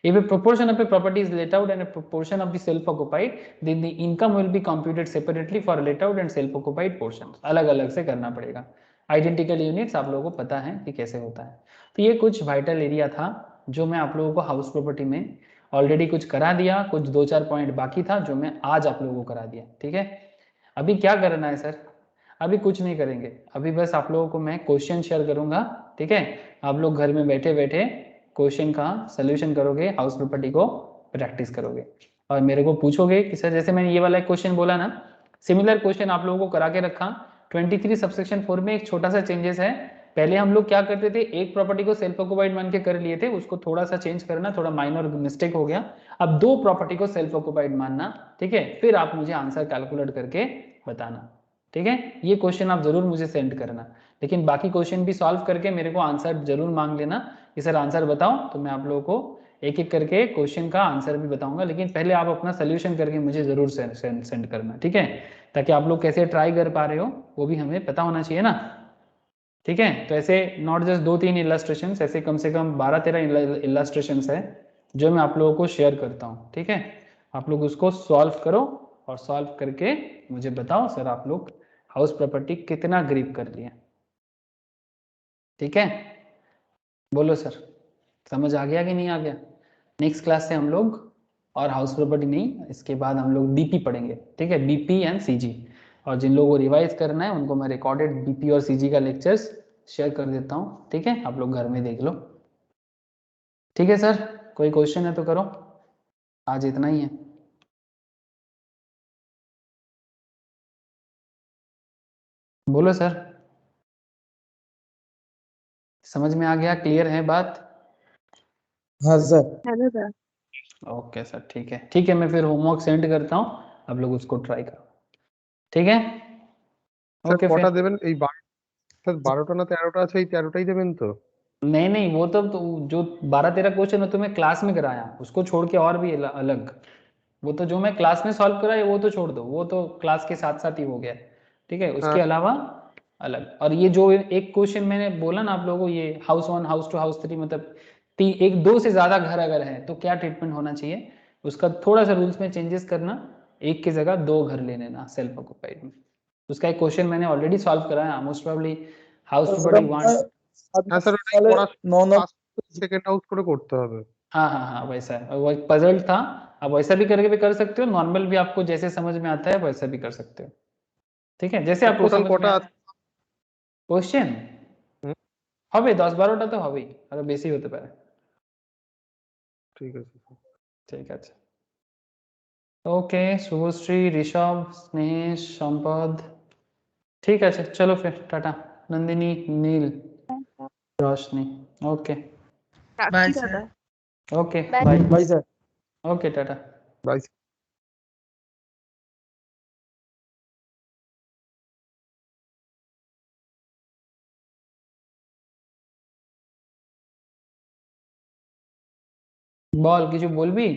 If a proportion of a property is let out and a proportion of the self occupied, then the income will be computed separately for let out and self occupied portions. अलग अलग से करना पड़ेगा। Identical units आप लोगों को पता है कि कैसे होता है। तो ये कुछ वाइटल एरिया था जो मैं आप लोगों को हाउस प्रॉपर्टी में ऑलरेडी कुछ करा दिया, कुछ 2-4 पॉइंट बाकी था जो मैं आज आप लोगों को करा दिया, ठीक है। अभी क्या करना है सर? अभी कुछ नहीं करेंगे, अभी बस आप लोगों को मैं क्वेश्चन शेयर करूंगा, ठीक है। आप लोग घर में बैठे बैठे क्वेश्चन का सोल्यूशन करोगे, हाउस प्रॉपर्टी को प्रैक्टिस करोगे और मेरे को पूछोगे कि सर जैसे मैंने ये वाला क्वेश्चन बोला ना, सिमिलर क्वेश्चन आप लोगों को करा के रखा। 23 सबसेक्शन 4 में एक छोटा सा चेंजेस है। पहले हम लोग क्या करते थे, एक प्रॉपर्टी को सेल्फ ऑक्युपाइड मान के कर लिए थे, उसको थोड़ा सा चेंज करना, थोड़ा माइनर मिस्टेक हो गया। अब 2 प्रॉपर्टी को सेल्फ ऑक्युपाइड मानना, ठीक है, फिर आप मुझे आंसर कैलकुलेट करके बताना, ठीक है। ये क्वेश्चन आप जरूर मुझे सेंड करना, लेकिन बाकी क्वेश्चन भी सॉल्व करके मेरे को आंसर जरूर मांग लेना कि सर आंसर बताओ, तो मैं आप लोगों को एक एक करके क्वेश्चन का आंसर भी बताऊंगा, लेकिन पहले आप अपना सोल्यूशन करके मुझे जरूर सेंड करना, ठीक है, ताकि आप लोग कैसे ट्राई कर पा रहे हो वो भी हमें पता होना चाहिए ना, ठीक है। तो ऐसे नॉट जस्ट 2-3 इलस्ट्रेशन, ऐसे कम से कम 12-13 इलस्ट्रेशन है जो मैं आप लोगों को शेयर करता हूँ, ठीक है। आप लोग उसको सॉल्व करो और सॉल्व करके मुझे बताओ सर आप लोग हाउस प्रॉपर्टी कितना ग्रीप कर लिए, ठीक है। बोलो सर, समझ आ गया कि नहीं आ गया? नेक्स्ट क्लास से हम लोग और हाउस प्रॉपर्टी नहीं, इसके बाद हम लोग बीपी पढ़ेंगे, ठीक है, बीपी एंड सीजी। और जिन लोगों को रिवाइज करना है उनको मैं रिकॉर्डेड बीपी और सीजी का लेक्चर्स शेयर कर देता हूँ, ठीक है, आप लोग घर में देख लो, ठीक है सर। कोई क्वेश्चन है तो करो, आज इतना ही है। बोलो सर, समझ में आ गया, क्लियर है बात? हाँ सर। है ना सर? ओके सर, ठीक है, ठीक है, मैं फिर होमवर्क सेंड करता हूँ, आप लोग उसको ट्राई करो, ठीक है। স্যার ओके কটা फिर দেবেন এই স্যার 12টা না 13টা আছে এই 13টাই देবেन तो नहीं नहीं, वो तो जो 12-13 क्वेश्चन है तो मैं क्लास में कराया, उसको छोड़ के और भी अलग, वो तो जो मैं क्लास में सॉल्व कराया वो तो छोड़ दो, वो तो क्लास के साथ साथ ही हो गया, ठीक है, उसके अलावा अलग। और ये जो एक क्वेश्चन मैंने बोला ना आप लोगों को, ये हाउस 1 हाउस 2 हाउस 3 मतलब 1-2 से ज्यादा घर अगर है तो क्या ट्रीटमेंट होना चाहिए, उसका थोड़ा सा रूल्स में चेंजेस करना, एक की जगह 2 घर ले लेना सेल्फ ऑक्युपाइड में। उसका एक क्वेश्चन मैंने ऑलरेडी सॉल्व कराया, मोस्ट प्रोबेबली हाउस तो प्रॉपर्टी सर 1। হ্যাঁ স্যার ওটাই साले করা 9 সেকেন্ড हाउस করে করতে হবে हाँ हाँ हाँ, वैसा है, वो एक पजल था, आप वैसा भी करके भी कर सकते हो, नॉर्मल भी आपको जैसे समझ में आता है वैसा भी कर सकते हो, ठीक है, जैसे आपको টোটাল समझ में কটা आता है। क्वेश्चन হুম, হবে 10-12টা তো হবেই, আরো বেশি হতে পারে, ঠিক আছে স্যার ঠিক আছে। ওকে, শুভশ্রী, ঋষভ, স্নেহেশ, সম্পদ, ঠিক আছে, চলো फिर टाटा। नंदिनी, नील, रोशनी, ओके রাখছি দাদা। ओके बाय, भाई सर। ओके टाटा। বাই বল, কিছু বলবি?